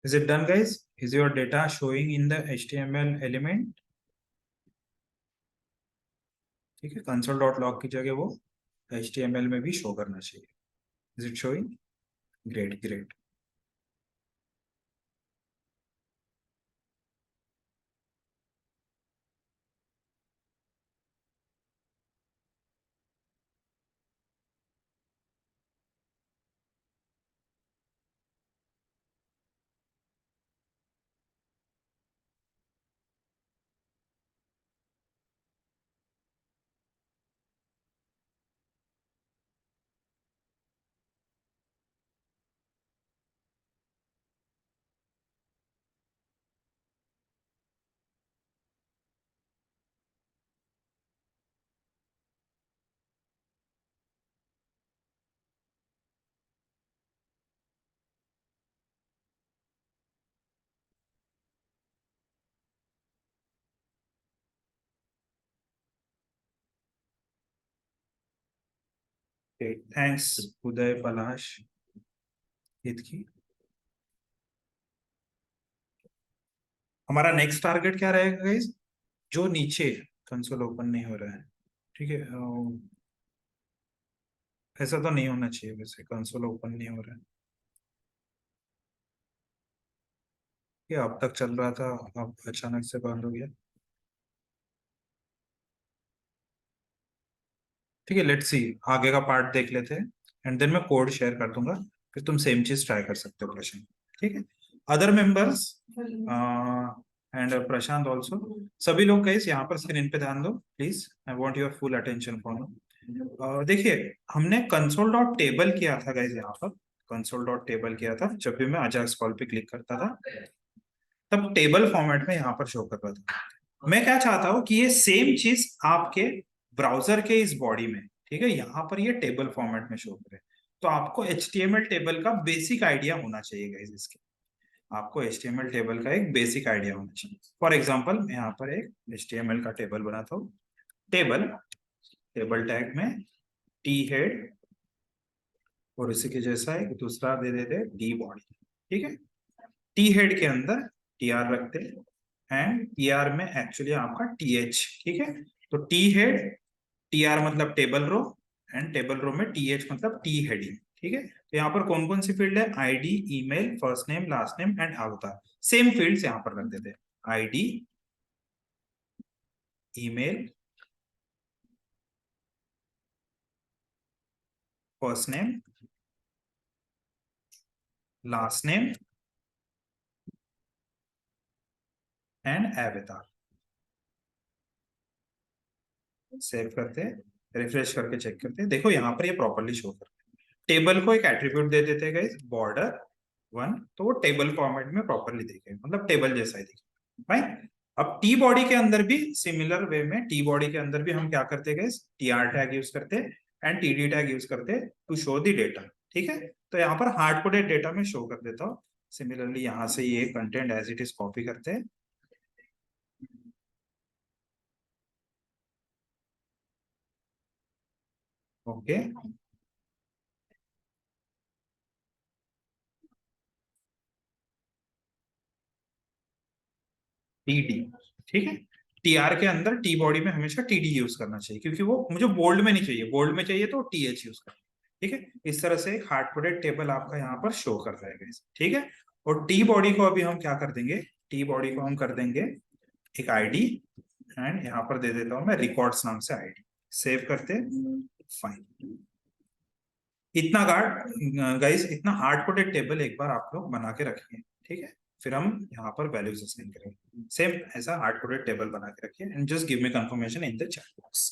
Is it done, guys? Is your data showing in the HTML element? ठीक है, console.log की जगह वो HTML में भी शो करना चाहिए। Is it showing? Great, great. Great. Thanks, उदय, पलाश, हितकी। हमारा नेक्स्ट टारगेट क्या रहेगा गाइस? जो नीचे कंसोल ओपन नहीं हो रहा है, ठीक है, ऐसा तो नहीं होना चाहिए, वैसे कंसोल ओपन नहीं हो रहा है, ये अब तक चल रहा था, अब अचानक से बंद हो गया। ठीक है, लेट्स सी, आगे का पार्ट देख लेते हैं एंड देन मैं कोड शेयर कर दूंगा, फिर तुम सेम चीज ट्राई कर सकते हो प्रशांत। ठीक है, other members and Prashant also, सभी लोग गाइस यहाँ पर स्क्रीन पे ध्यान दो please, I want your full attention for. देखिए, हमने कंसोल डॉट टेबल किया था गाइस, यहाँ पर कंसोल डॉट टेबल किया था, जब भी मैं अजाक्स कॉल पे क्लिक करता था तब टेबल फॉर्मेट में यहाँ पर शो कर रहा था। मैं क्या चाहता हूँ कि ये सेम चीज आपके ब्राउजर के इस बॉडी में, ठीक है, यहाँ पर ये टेबल फॉर्मेट में शो करे। तो आपको HTML टेबल का बेसिक आइडिया होना चाहिए गाइस, इसके आपको HTML टेबल का एक बेसिक आइडिया होना चाहिए। फॉर एग्जाम्पल, मैं यहाँ पर एक HTML का टेबल बनाता हूँ। टेबल टेबल टैग में टी हेड और इसी के जैसा एक दूसरा दे देते डी बॉडी। ठीक है, टी हेड के अंदर टी आर रखते हैं एंड टी आर में एक्चुअली आपका टी एच। ठीक है, तो टी हेड, टी आर मतलब table row, and table row में टी एच मतलब टी हेडिंग। ठीक है, तो यहाँ पर कौन कौन सी फील्ड है? ID, email, first name, last name and avatar. Same fields यहाँ पर रख देते हैं, ID, email, first name last name and avatar. Save करते, रिफ्रेश करके चेक करते, देखो यहाँ पर ये प्रॉपरली शो करते। टेबल को एक एट्रीब्यूट दे देते हैं गाइस, बॉर्डर 1, तो वो टेबल फॉर्मेट में प्रॉपरली दिखे, मतलब टेबल जैसा ही दिखे। फाइन। अब टी बॉडी के अंदर भी सिमिलर वे में, टी बॉडी के अंदर भी हम क्या करते हैं गाइस, टीआर टैग यूज करते एंड टीडी टैग यूज करते टू शो द डेटा। ठीक है, तो यहाँ पर हार्ड कोडेड डेटा में शो कर देता हूँ। सिमिलरली यहाँ से ये content as it is copy करते हैं। Okay, TD. ठीक है, टीआर के अंदर टी बॉडी में हमेशा टीडी यूज करना चाहिए, क्योंकि वो मुझे बोल्ड में नहीं चाहिए, बोल्ड में चाहिए तो टीएच यूज करना। ठीक है, इस तरह से एक हार्ड कोडेड टेबल आपका यहाँ पर शो कर जाएगा। ठीक है, और टी बॉडी को अभी हम क्या कर देंगे, टी बॉडी को हम कर देंगे एक आईडी, एंड यहाँ पर दे देता हूं मैं रिकॉर्ड्स नाम से आईडी। सेव करते, फाइन। इतना गार्ड गाइस, इतना हार्ड कोडेड टेबल एक बार आप लोग बना के रखिए। ठीक है, फिर हम यहाँ पर वैल्यूज असाइन करेंगे। सेम ऐसा हार्ड कोडेड टेबल बना के रखिए and just give me confirmation in the chat box.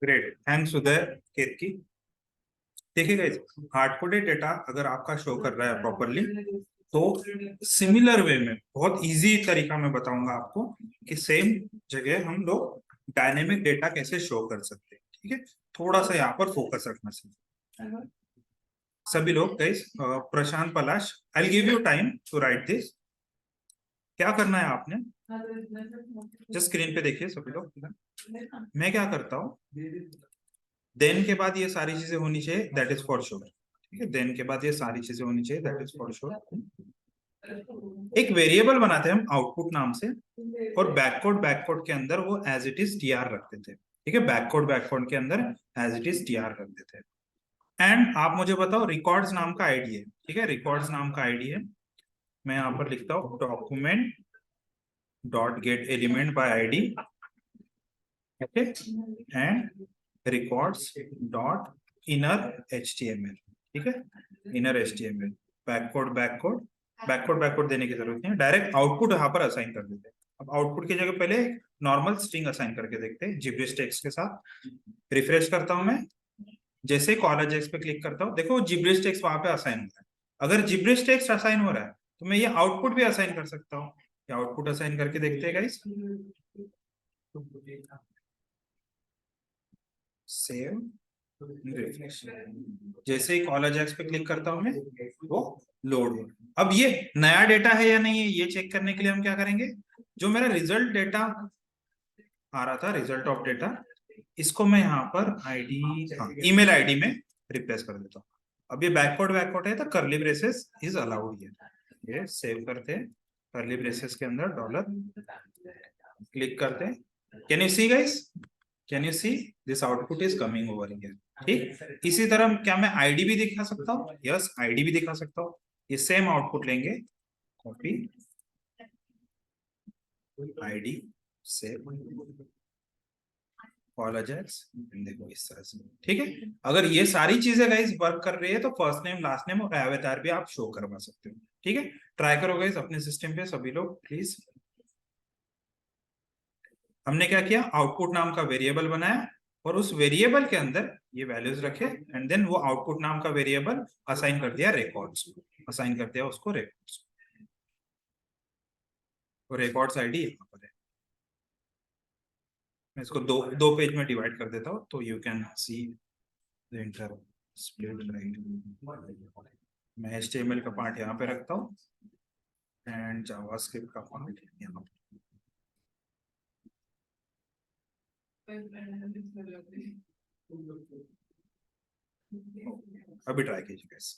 Great, thanks Uday Ketaki. देखिए गाइस, हार्ड कोडेड डेटा अगर आपका शो कर रहा है प्रॉपरली, तो सिमिलर वे में बहुत इजी तरीका मैं बताऊंगा आपको कि सेम जगह हम लोग डायनेमिक डेटा कैसे शो कर सकते हैं। ठीक है, थोड़ा सा यहाँ पर फोकस रखना चाहिए सभी लोग guys. Prashant Palash, I give you time to write this. क्या करना है आपने, जस्ट स्क्रीन पे देखिए सभी लोग। मैं क्या करता हूँ, देन के बाद ये सारी चीजें होनी चाहिए, दैट इज फॉर श्योर। ठीक है, देन के बाद ये सारी चीजें होनी चाहिए, दैट इज फॉर श्योर। एक वेरिएबल बनाते हैं हम आउटपुट नाम से, और बैककोड के अंदर वो एज इट इज टीआर रखते थे। ठीक है, बैककोड के अंदर एज इट इज टीआर रखते थे। एंड आप मुझे बताओ, रिकॉर्ड्स नाम का आईडी है। ठीक है, रिकॉर्ड्स नाम का आईडी है। मैं यहाँ पर लिखता हूँ document dot get element by ID, okay, and records dot inner HTML. ठीक है, इनर एचटीएमएल। बैककोड देने की जरूरत नहीं है, डायरेक्ट आउटपुट यहाँ पर असाइन कर देते हैं। अब आउटपुट की जगह पहले नॉर्मल स्ट्रिंग असाइन करके देखते हैं जिब्रिश टेक्स्ट के साथ। रिफ्रेश करता हूं मैं, जैसे ही कॉलेज पे क्लिक करता हूँ, देखो जिब्रिश टेक्स्ट वहां पे असाइन होता है। अगर जिब्रिश टेक्स्ट असाइन हो रहा है तो मैं ये आउटपुट भी असाइन कर सकता हूँ। ये आउटपुट असाइन करके देखते हैं गाइस। Save, refresh. जैसे ही कॉल अजैक्स पे क्लिक करता हूं मैं, वो लोड हो। अब ये नया डेटा है या नहीं है ये चेक करने के लिए हम क्या करेंगे, जो मेरा रिजल्ट डेटा आ रहा था, रिजल्ट ऑफ डेटा, इसको मैं यहाँ पर आईडी, ईमेल आईडी में रिप्लेस कर देता हूँ। अब ये बैकवर्ड है तो करली ब्रेसेस इज अलाउड है। ये सेव करते हैं, करली ब्रेसेस के अंदर डॉलर क्लिक करते हैं। Can you see guys, can you see this output is coming over here. ठीक, इसी तरह क्या मैं आईडी भी दिखा सकता हूँ? यस, आईडी भी दिखा सकता हूँ। ये सेम आउटपुट लेंगे, कॉपी आईडी सेव कॉलेजेस, देखो इस तरह से। ठीक है, अगर ये सारी चीजें गाइस वर्क कर रही है तो फर्स्ट नेम लास्ट नेम और अवतार भी आप शो करवा सकते हो। ठीक है, ट्राई करो गाइस अपने सिस्टम पे सभी लोग प्लीज। हमने क्या किया, आउटपुट नाम का वेरिएबल बनाया और उस वेरिएबल के अंदर ये वैल्यूज रखे, एंड देन वो आउटपुट नाम का वेरिएबल असाइन कर दिया रिकॉर्ड्स, असाइन कर दिया उसको रिकॉर्ड्स, और रिकॉर्ड्स आईडी यहाँ पर है। मैं इसको दो दो पेज में डिवाइड कर देता हूँ तो you can see the inter split right. मैं HTML का पार्ट यहाँ पे रखता हूँ एंड जावास्क्रिप्ट का पार्ट यहाँ पे। अभी ट्राई कीजिए guys।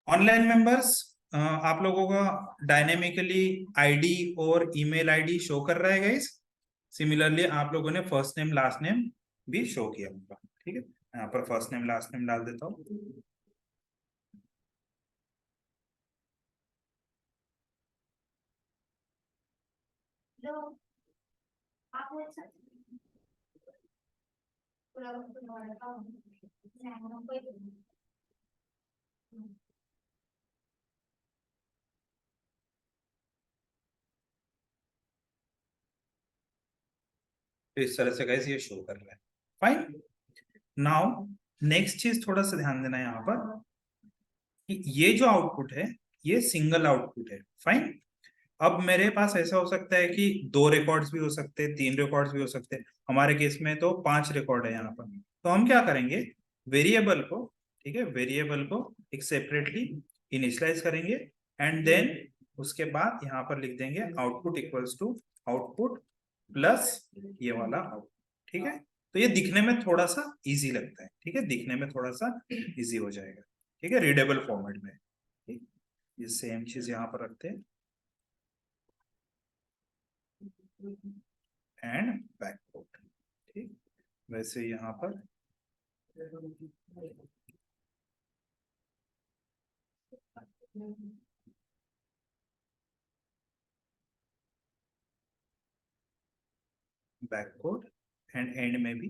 ऑनलाइन मेंबर्स, आप लोगों का डायनेमिकली आईडी और ईमेल आईडी शो कर रहा है गाइस। सिमिलरली आप लोगों ने फर्स्ट नेम लास्ट नेम भी शो किया होगा। ठीक है, यहाँ पर फर्स्ट नेम लास्ट नेम डाल देता हूँ। तो इस तरह से गाइस ये शो कर रहा है। फाइन। नाउ नेक्स्ट चीज थोड़ा सा ध्यान देना है यहाँ पर कि ये जो आउटपुट है ये सिंगल आउटपुट है। फाइन। अब मेरे पास ऐसा हो सकता है कि 2 रिकॉर्ड्स भी हो सकते हैं, 3 रिकॉर्ड्स भी हो सकते हैं। हमारे केस में तो 5 रिकॉर्ड है यहाँ पर। तो हम क्या करेंगे, वेरिएबल को, ठीक है, वेरिएबल को एक सेपरेटली इनिशियलाइज करेंगे एंड देन उसके बाद यहाँ पर लिख देंगे output equals to output plus ये वाला आउटपुट। ठीक है, तो ये दिखने में थोड़ा सा इजी लगता है। ठीक है, दिखने में थोड़ा सा इजी हो जाएगा। ठीक है, रीडेबल फॉर्मेट में। ठीक, ये सेम चीज यहाँ पर रखते हैं एंड बैकवर्ड। ठीक, वैसे यहाँ पर बैकवर्ड एंड एंड में भी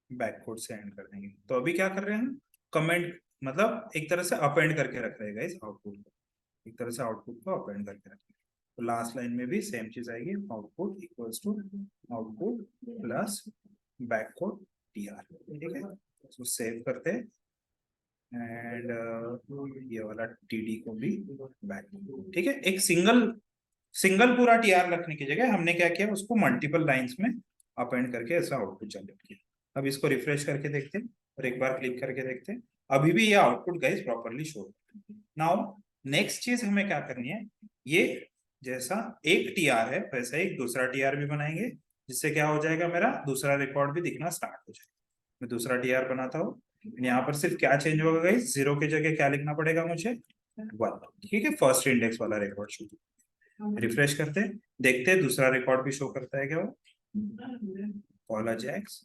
बैकवर्ड से एंड कर देंगे। तो अभी क्या कर रहे हैं हम, कमेंट मतलब एक तरह से अपेंड करके रख रहे हैं इस आउटपुट को, एक तरह से आउटपुट को अपेंड करके रख रहे हैं। तो लास्ट लाइन में भी सेम चीज आएगी, output equals to output plus backward T R. ठीक है, तो सेव करते हैं एंड ये वाला टीडी को भी बैक। ठीक है, एक सिंगल सिंगल पूरा टीआर रखने की जगह हमने क्या किया, उसको मल्टीपल लाइंस में अपेंड करके ऐसा आउटपुट जनरेट किया। अब इसको रिफ्रेश करके देखते हैं और एक बार क्लिक करके देखते हैं, अभी भी ये output guys properly show. Now next चीज हमें क्या करनी है, ये जैसा एक टीआर है वैसा एक दूसरा टीआर भी बनाएंगे, जिससे क्या हो जाएगा, मेरा दूसरा रिकॉर्ड भी दिखना स्टार्ट हो जाएगा। मैं दूसरा टीआर बनाता हूँ। यहाँ पर सिर्फ क्या चेंज होगा गाइस, 0 की जगह क्या लिखना पड़ेगा मुझे, 1। ठीक है, फर्स्ट इंडेक्स वाला रिकॉर्ड शो। रिफ्रेश करते हैं, देखते हैं दूसरा रिकॉर्ड भी शो करता है क्या वो, पॉला जैक्स।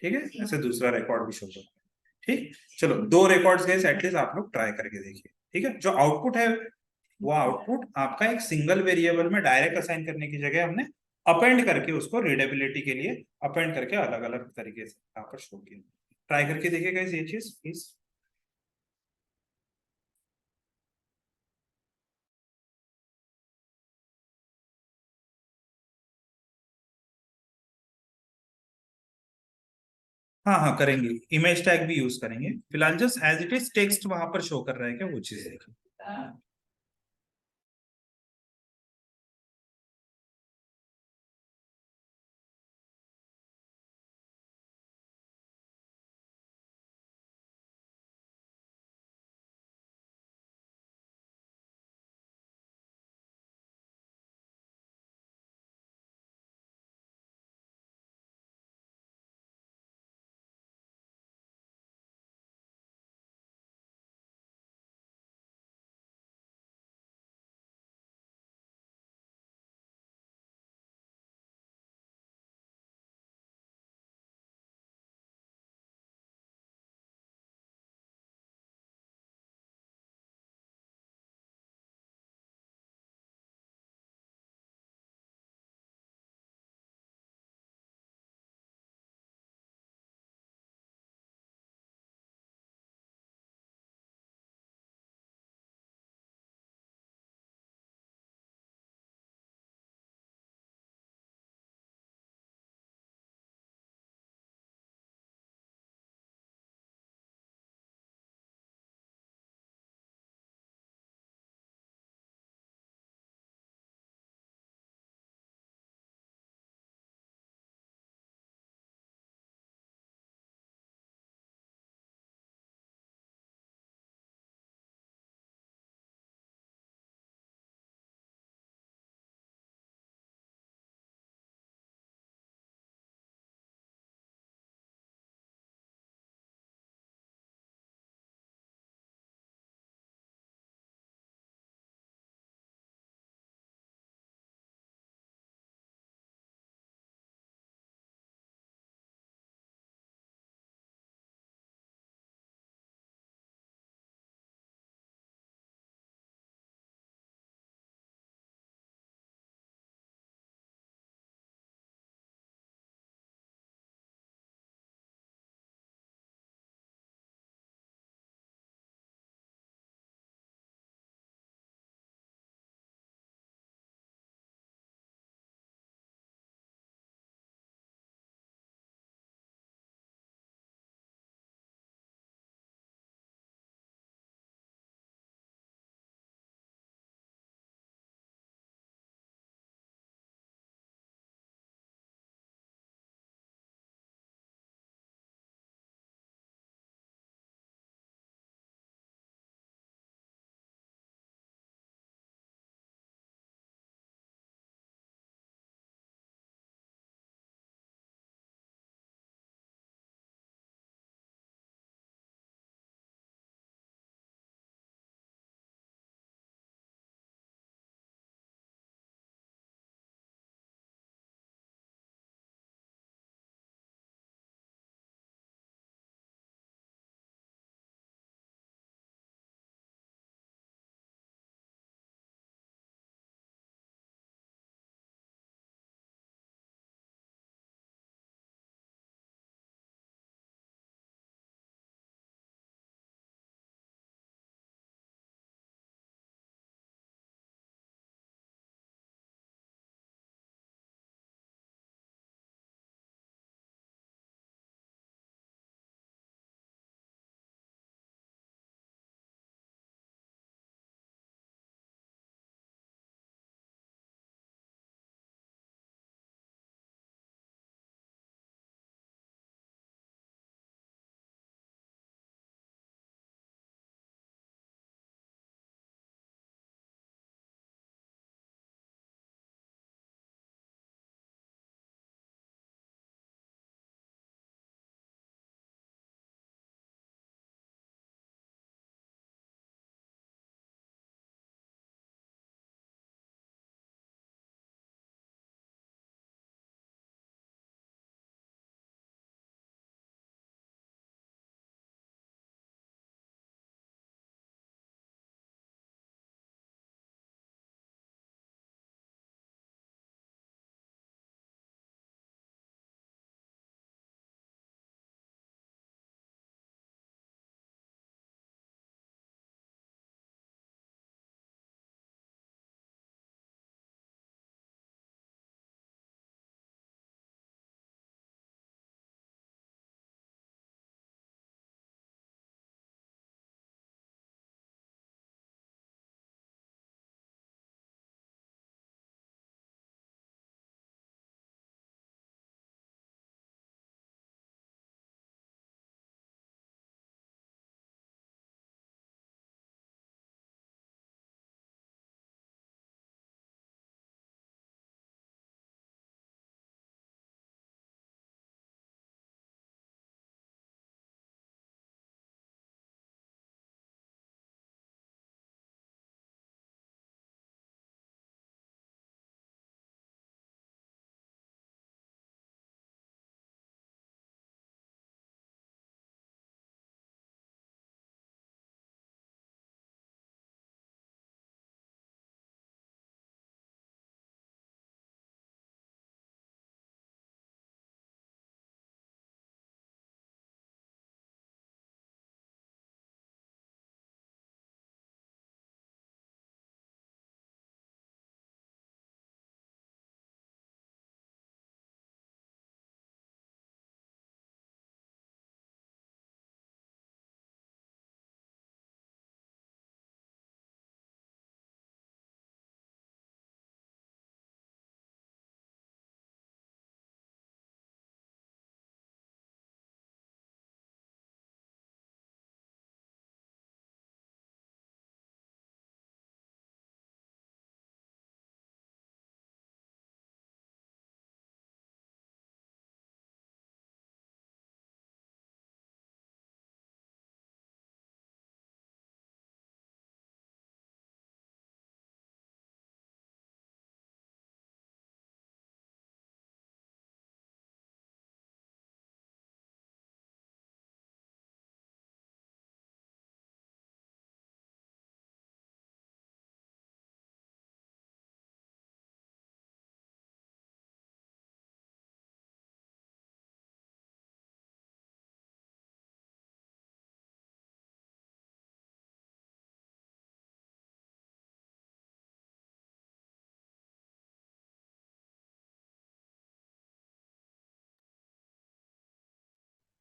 ठीक है, ऐसे दूसरा रिकॉर्ड भी शो करता है। ठीक, चलो 2 रिकॉर्ड्स गए एटलीस्ट आप लोग ट्राई करके देखिए। ठीक है, जो आउटपुट है वो आउटपुट आपका एक सिंगल वेरिएबल में डायरेक्ट असाइन करने की जगह हमने अपेंड करके उसको रीडेबिलिटी के लिए अपेंड करके अलग अलग तरीके से यहाँ पर शो किया। ट्राई करके देखिएगा ये चीज प्लीज। हाँ हाँ करेंगे, इमेज टैग भी यूज करेंगे। फिलहाल just as it is text वहां पर शो कर रहा है क्या, वो चीज देखिए।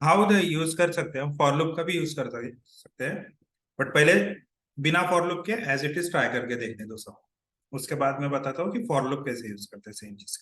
हाँ वो तो यूज कर सकते हैं, हम फॉर लूप का भी यूज कर सकते हैं, बट पहले बिना फॉर लूप के एज इट इज ट्राई करके देखने दो सब, उसके बाद मैं बताता हूँ कि फॉर लूप कैसे यूज करते हैं सेम चीज।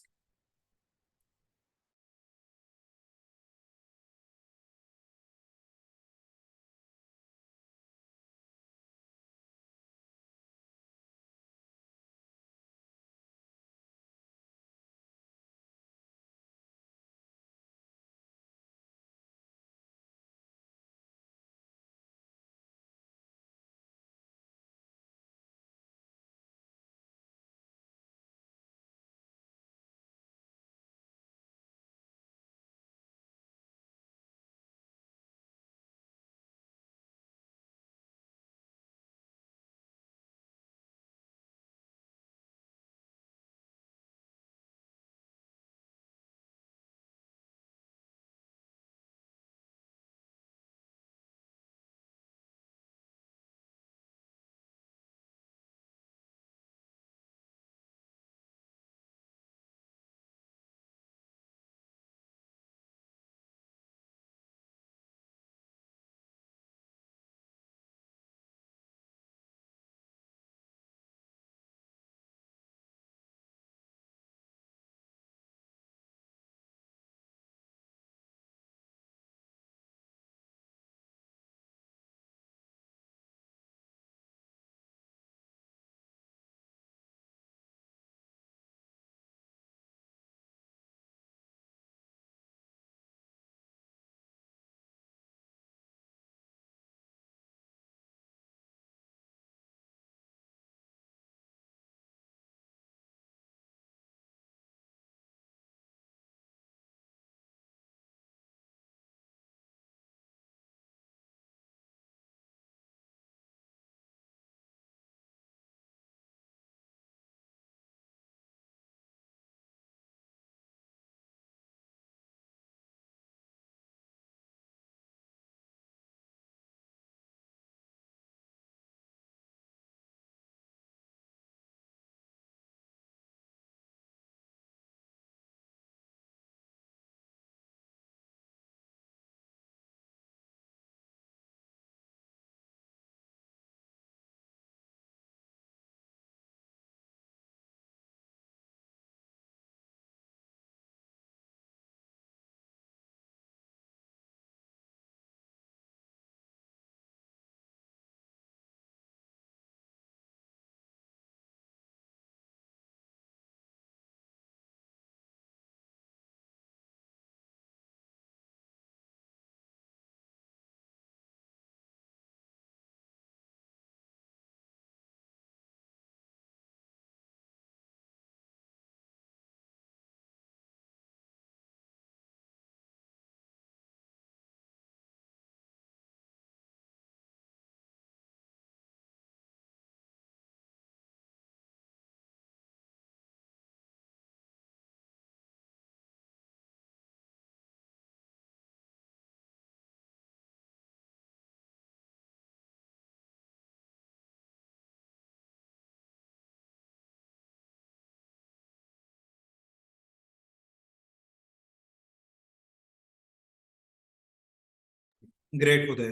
Great Uday,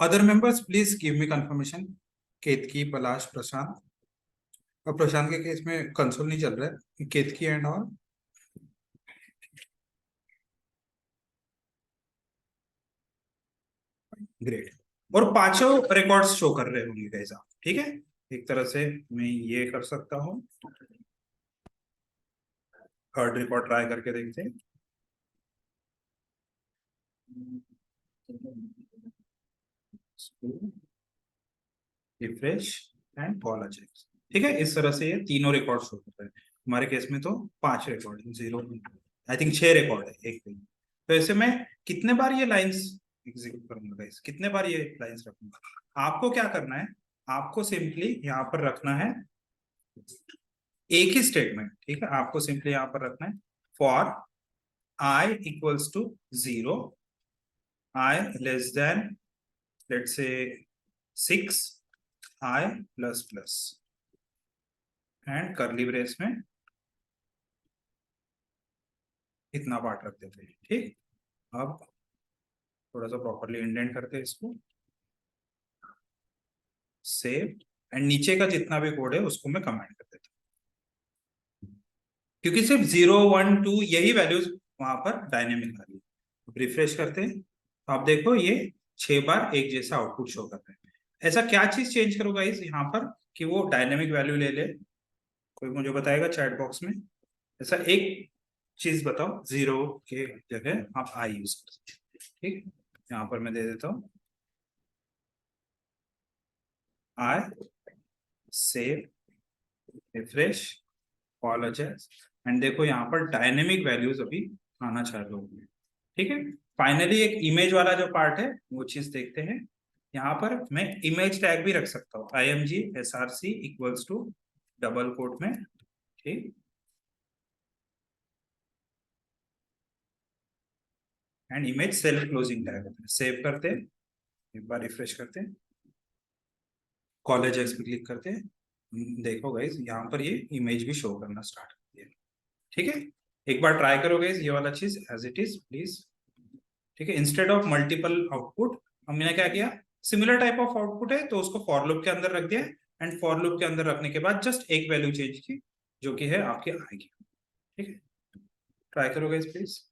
other members please give me confirmation. Ketaki, Palash, Prashant. और प्रशांत के केस में कंसोल नहीं चल रहा है, केतकी एंड और ग्रेट। और पांचों रिकॉर्ड्स शो कर रहे होंगे कैसा, ठीक है। एक तरह से मैं ये कर सकता हूँ, थर्ड रिकॉर्ड ट्राई करके देखते हैं। Refresh and call a check. ठीक है, इस तरह से ये तीनों रिकॉर्ड शो कर रहे हैं। हमारे केस में तो 5 record, zero, I think 6 record है एक पे। तो ऐसे में कितने बार ये लाइंस एग्जीक्यूट करूंगा गाइस, कितने बार ये लाइंस रखूंगा। आपको क्या करना है, आपको सिंपली यहाँ पर रखना है एक ही स्टेटमेंट, ठीक है। आपको सिंपली यहाँ पर रखना है for i equals to 0, i less than let's say 6, i plus plus, and curly brace में इतना पार्ट रख देते हैं, ठीक। अब थोड़ा सा प्रॉपरली इंडेंट करते हैं इसको, सेव, एंड नीचे का जितना भी कोड है उसको मैं कमेंट कर देता हूँ, क्योंकि सिर्फ 0 1 2 यही वैल्यूज वहां पर डायनेमिक आ रही है। रिफ्रेश करते हैं तो आप देखो ये 6 बार एक जैसा आउटपुट शो कर रहा है। ऐसा क्या चीज चेंज करोगा इस यहाँ पर कि वो डायनेमिक वैल्यू ले ले? कोई मुझे बताएगा चैट बॉक्स में? ऐसा एक चीज बताओ, 0 के जगह आप आई यूज कर सकते हैं। ठीक, यहाँ पर मैं दे देता हूँ आई, सेव, रिफ्रेश, apologize, एंड देखो यहाँ पर डायनेमिक वैल्यूज अभी आना चालू हो गए। ठीक है, फाइनली एक इमेज वाला जो पार्ट है वो चीज देखते हैं। यहाँ पर मैं इमेज टैग भी रख सकता हूँ, img src equals to double quote में। ठीक, and image self closing tag होता है। सेव करते हैं, एक बार रिफ्रेश करते हैं, कॉलेज एक्स पे क्लिक करते हैं, देखो गाइस यहाँ पर ये इमेज भी शो करना स्टार्ट कर दिया। ठीक है, एक बार ट्राई करो गाइस ये वाला चीज एज इट इज प्लीज। ठीक है, इंस्टेड ऑफ मल्टीपल आउटपुट हमने क्या किया, सिमिलर टाइप ऑफ आउटपुट है तो उसको फॉर लूप के अंदर रख दिया, एंड फॉर लूप के अंदर रखने के बाद जस्ट एक वैल्यू चेंज की जो कि है आपके आएगी। ठीक है, ट्राई करो गाइस प्लीज।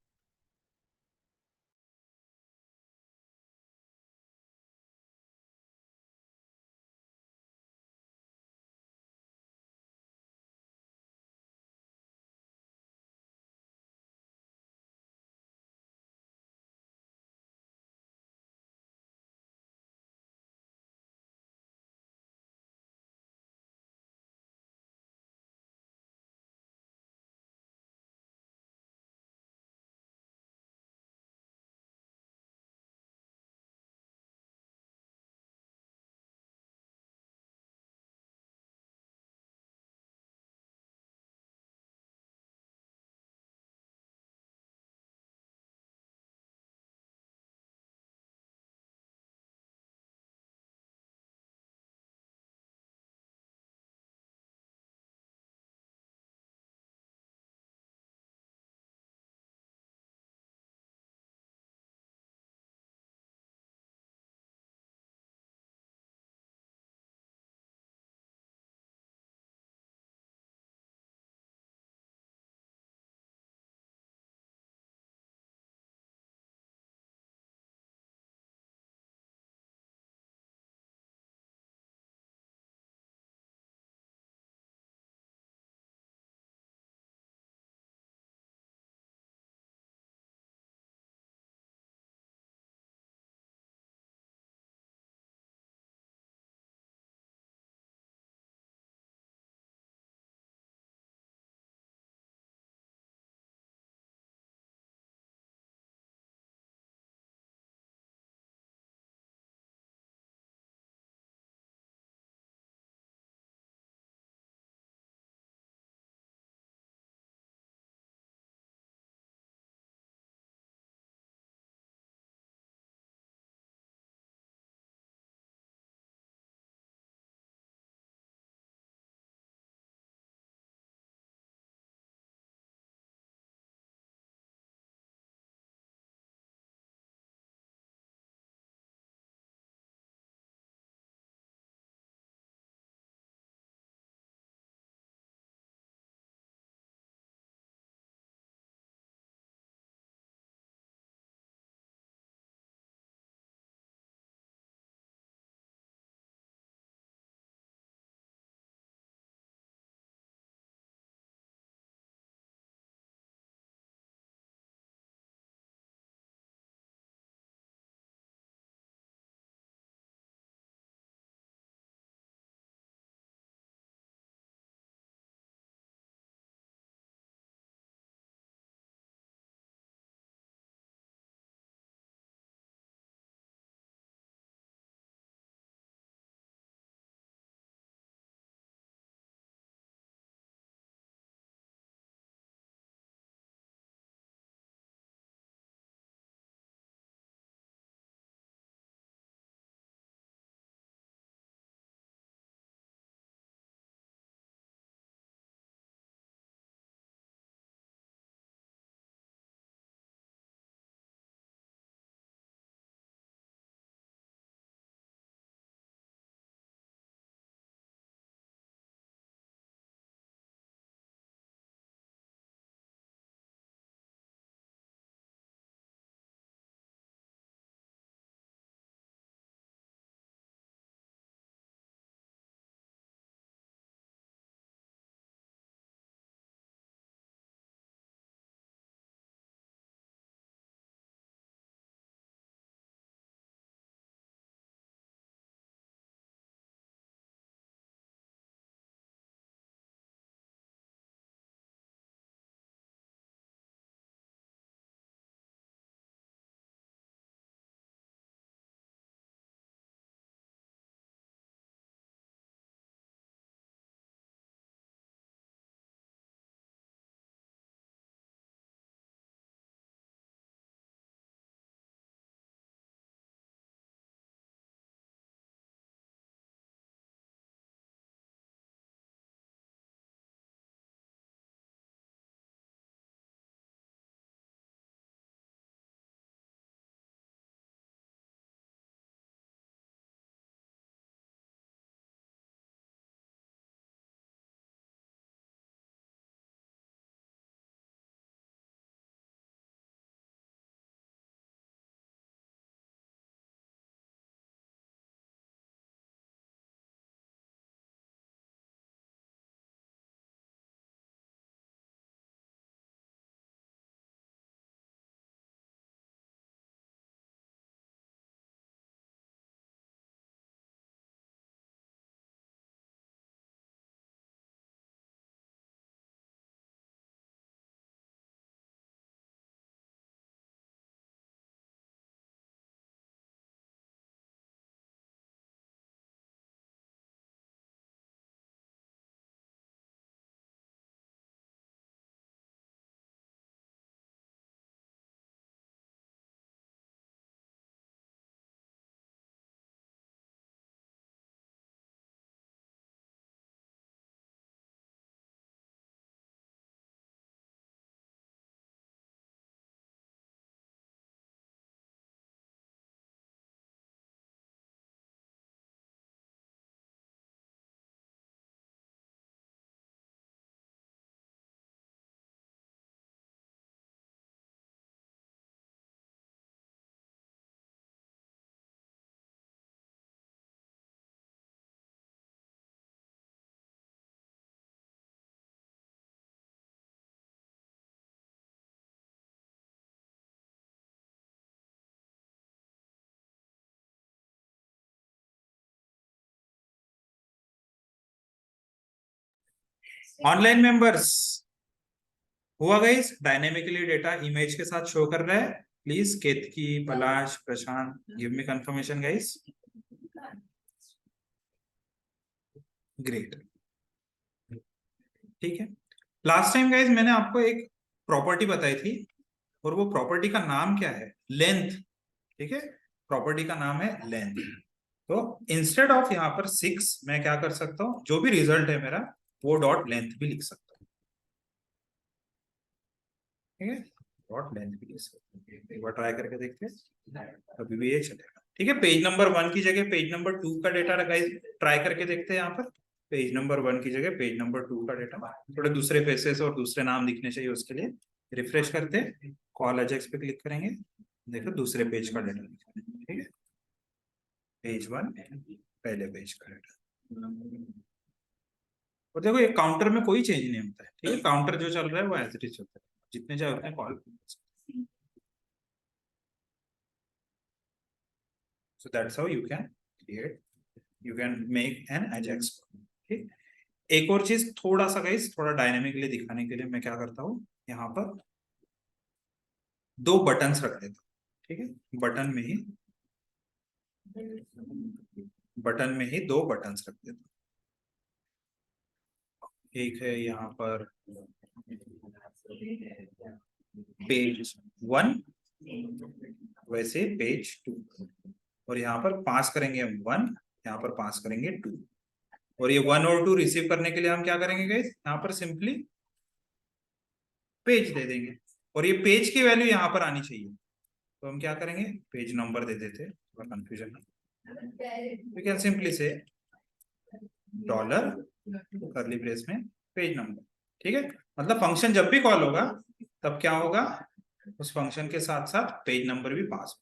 ऑनलाइन मेंबर्स हुआ गाइस, डायनेमिकली डेटा इमेज के साथ शो कर रहा है। Please Ketaki, Palash, Prashant, give me confirmation guys. Great, ठीक है। लास्ट टाइम गाइस मैंने आपको एक प्रॉपर्टी बताई थी, और वो प्रॉपर्टी का नाम क्या है? लेंथ। ठीक है, प्रॉपर्टी का नाम है लेंथ। तो इंस्टेड ऑफ यहाँ पर 6 मैं क्या कर सकता हूँ, जो भी रिजल्ट है मेरा वो डॉट लेंथ भी लिख सकता हूँ। ठीक है, डॉट लेंथ भी लिख सकता हूँ। एक बार ट्राई करके देखते हैं, अभी भी ये चलेगा। ठीक है, पेज नंबर 1 की जगह पेज नंबर 2 का डेटा ट्राई करके देखते हैं। यहाँ पर पेज नंबर 1 की जगह पेज नंबर 2 का डेटा, थोड़े दूसरे फेसेस और दूसरे नाम दिखने चाहिए, उसके लिए रिफ्रेश करते हैं, कॉल अजेक्स पे क्लिक करेंगे, देखो दूसरे पेज का डेटा। ठीक है, पेज 1 पहले पेज का डेटा। और देखो ये काउंटर में कोई चेंज नहीं होता है। ठीक है, काउंटर जो चल रहा है वो एज इट इज चलता है, जितने चाहे उतने call. So that's how you can create, you can make an Ajax. ठीक, एक और चीज थोड़ा सा गाइस, थोड़ा डायनेमिकली दिखाने के लिए मैं क्या करता हूँ, यहाँ पर 2 बटन्स रख देता हूँ। ठीक है, बटन में ही 2 बटन्स रख देता हूँ। एक है यहाँ पर पेज 1, वैसे पेज 2, और यहाँ पर पास करेंगे हम 1, यहाँ पर पास करेंगे 2, और ये 1 और 2 रिसीव करने के लिए हम क्या करेंगे गाइस, यहाँ पर सिंपली पेज दे देंगे, और ये पेज की वैल्यू यहाँ पर आनी चाहिए। तो हम क्या करेंगे, पेज नंबर दे देते, थोड़ा कंफ्यूजन है। वी कैन सिंपली से डॉलर करली ब्रेस में पेज नंबर। ठीक है, मतलब फंक्शन जब भी कॉल होगा तब क्या होगा, उस फंक्शन के साथ साथ पेज नंबर भी पास।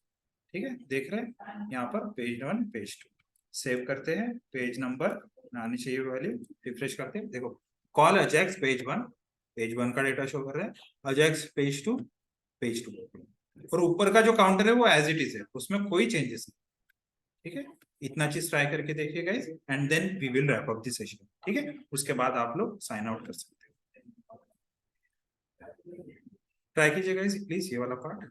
ठीक है, देख रहे हैं यहाँ पर पेज 1 पेज 2, सेव करते हैं, पेज नंबर आनी चाहिए वैल्यू, रिफ्रेश करते हैं, देखो कॉल अजेक्स पेज 1 का डेटा शो कर रहा है, अजेक्स पेज 2, और ऊपर का जो काउंटर है वो एज इट इज है, उसमें कोई चेंजेस नहीं। ठीक है, इतना चीज ट्राई करके देखिए guys, and then we will wrap up this session. ठीक है, उसके बाद आप लोग साइन आउट कर सकते हैं। ट्राई कीजिए गाइस प्लीज ये वाला पार्ट।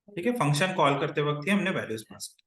ठीक है, फंक्शन कॉल करते वक्त ही हमने वैल्यूज पास की।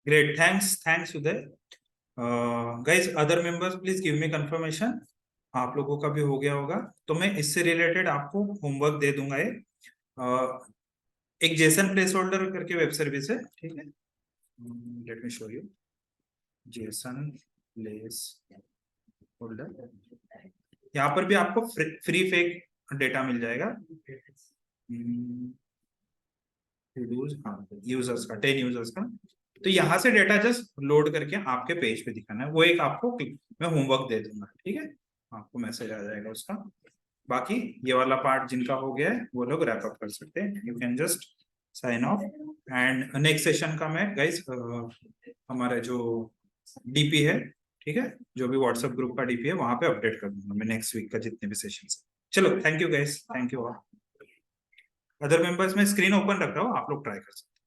Great, thanks Uday. Guys, other members please give me confirmation. आप लोगों का भी हो गया होगा, तो मैं इससे रिलेटेड आपको होमवर्क दे दूंगा। एक जेसन प्लेस होल्डर करके वेब सर्विस है, ठीक है, let me show you. Jason place holder, यहाँ पर भी आपको फ्री फेक डेटा मिल जाएगा। यूजर्स का 10 यूजर्स का, तो यहाँ से डेटा जस्ट लोड करके आपके पेज पे दिखाना है। वो एक आपको मैं होमवर्क दे दूंगा, ठीक है, आपको मैसेज आ जाएगा उसका। बाकी ये वाला पार्ट जिनका हो गया है वो लोग रैप अप कर सकते हैं। You can just sign off. And next session का मैं गाइस हमारे जो डीपी है, ठीक है, जो भी व्हाट्सएप ग्रुप का डीपी है वहां पे अपडेट कर दूंगा मैं नेक्स्ट वीक का जितने भी सेशन। चलो, thank you guys, thank you. Other members में स्क्रीन ओपन रख रहा हूँ, आप लोग ट्राई कर सकते हैं।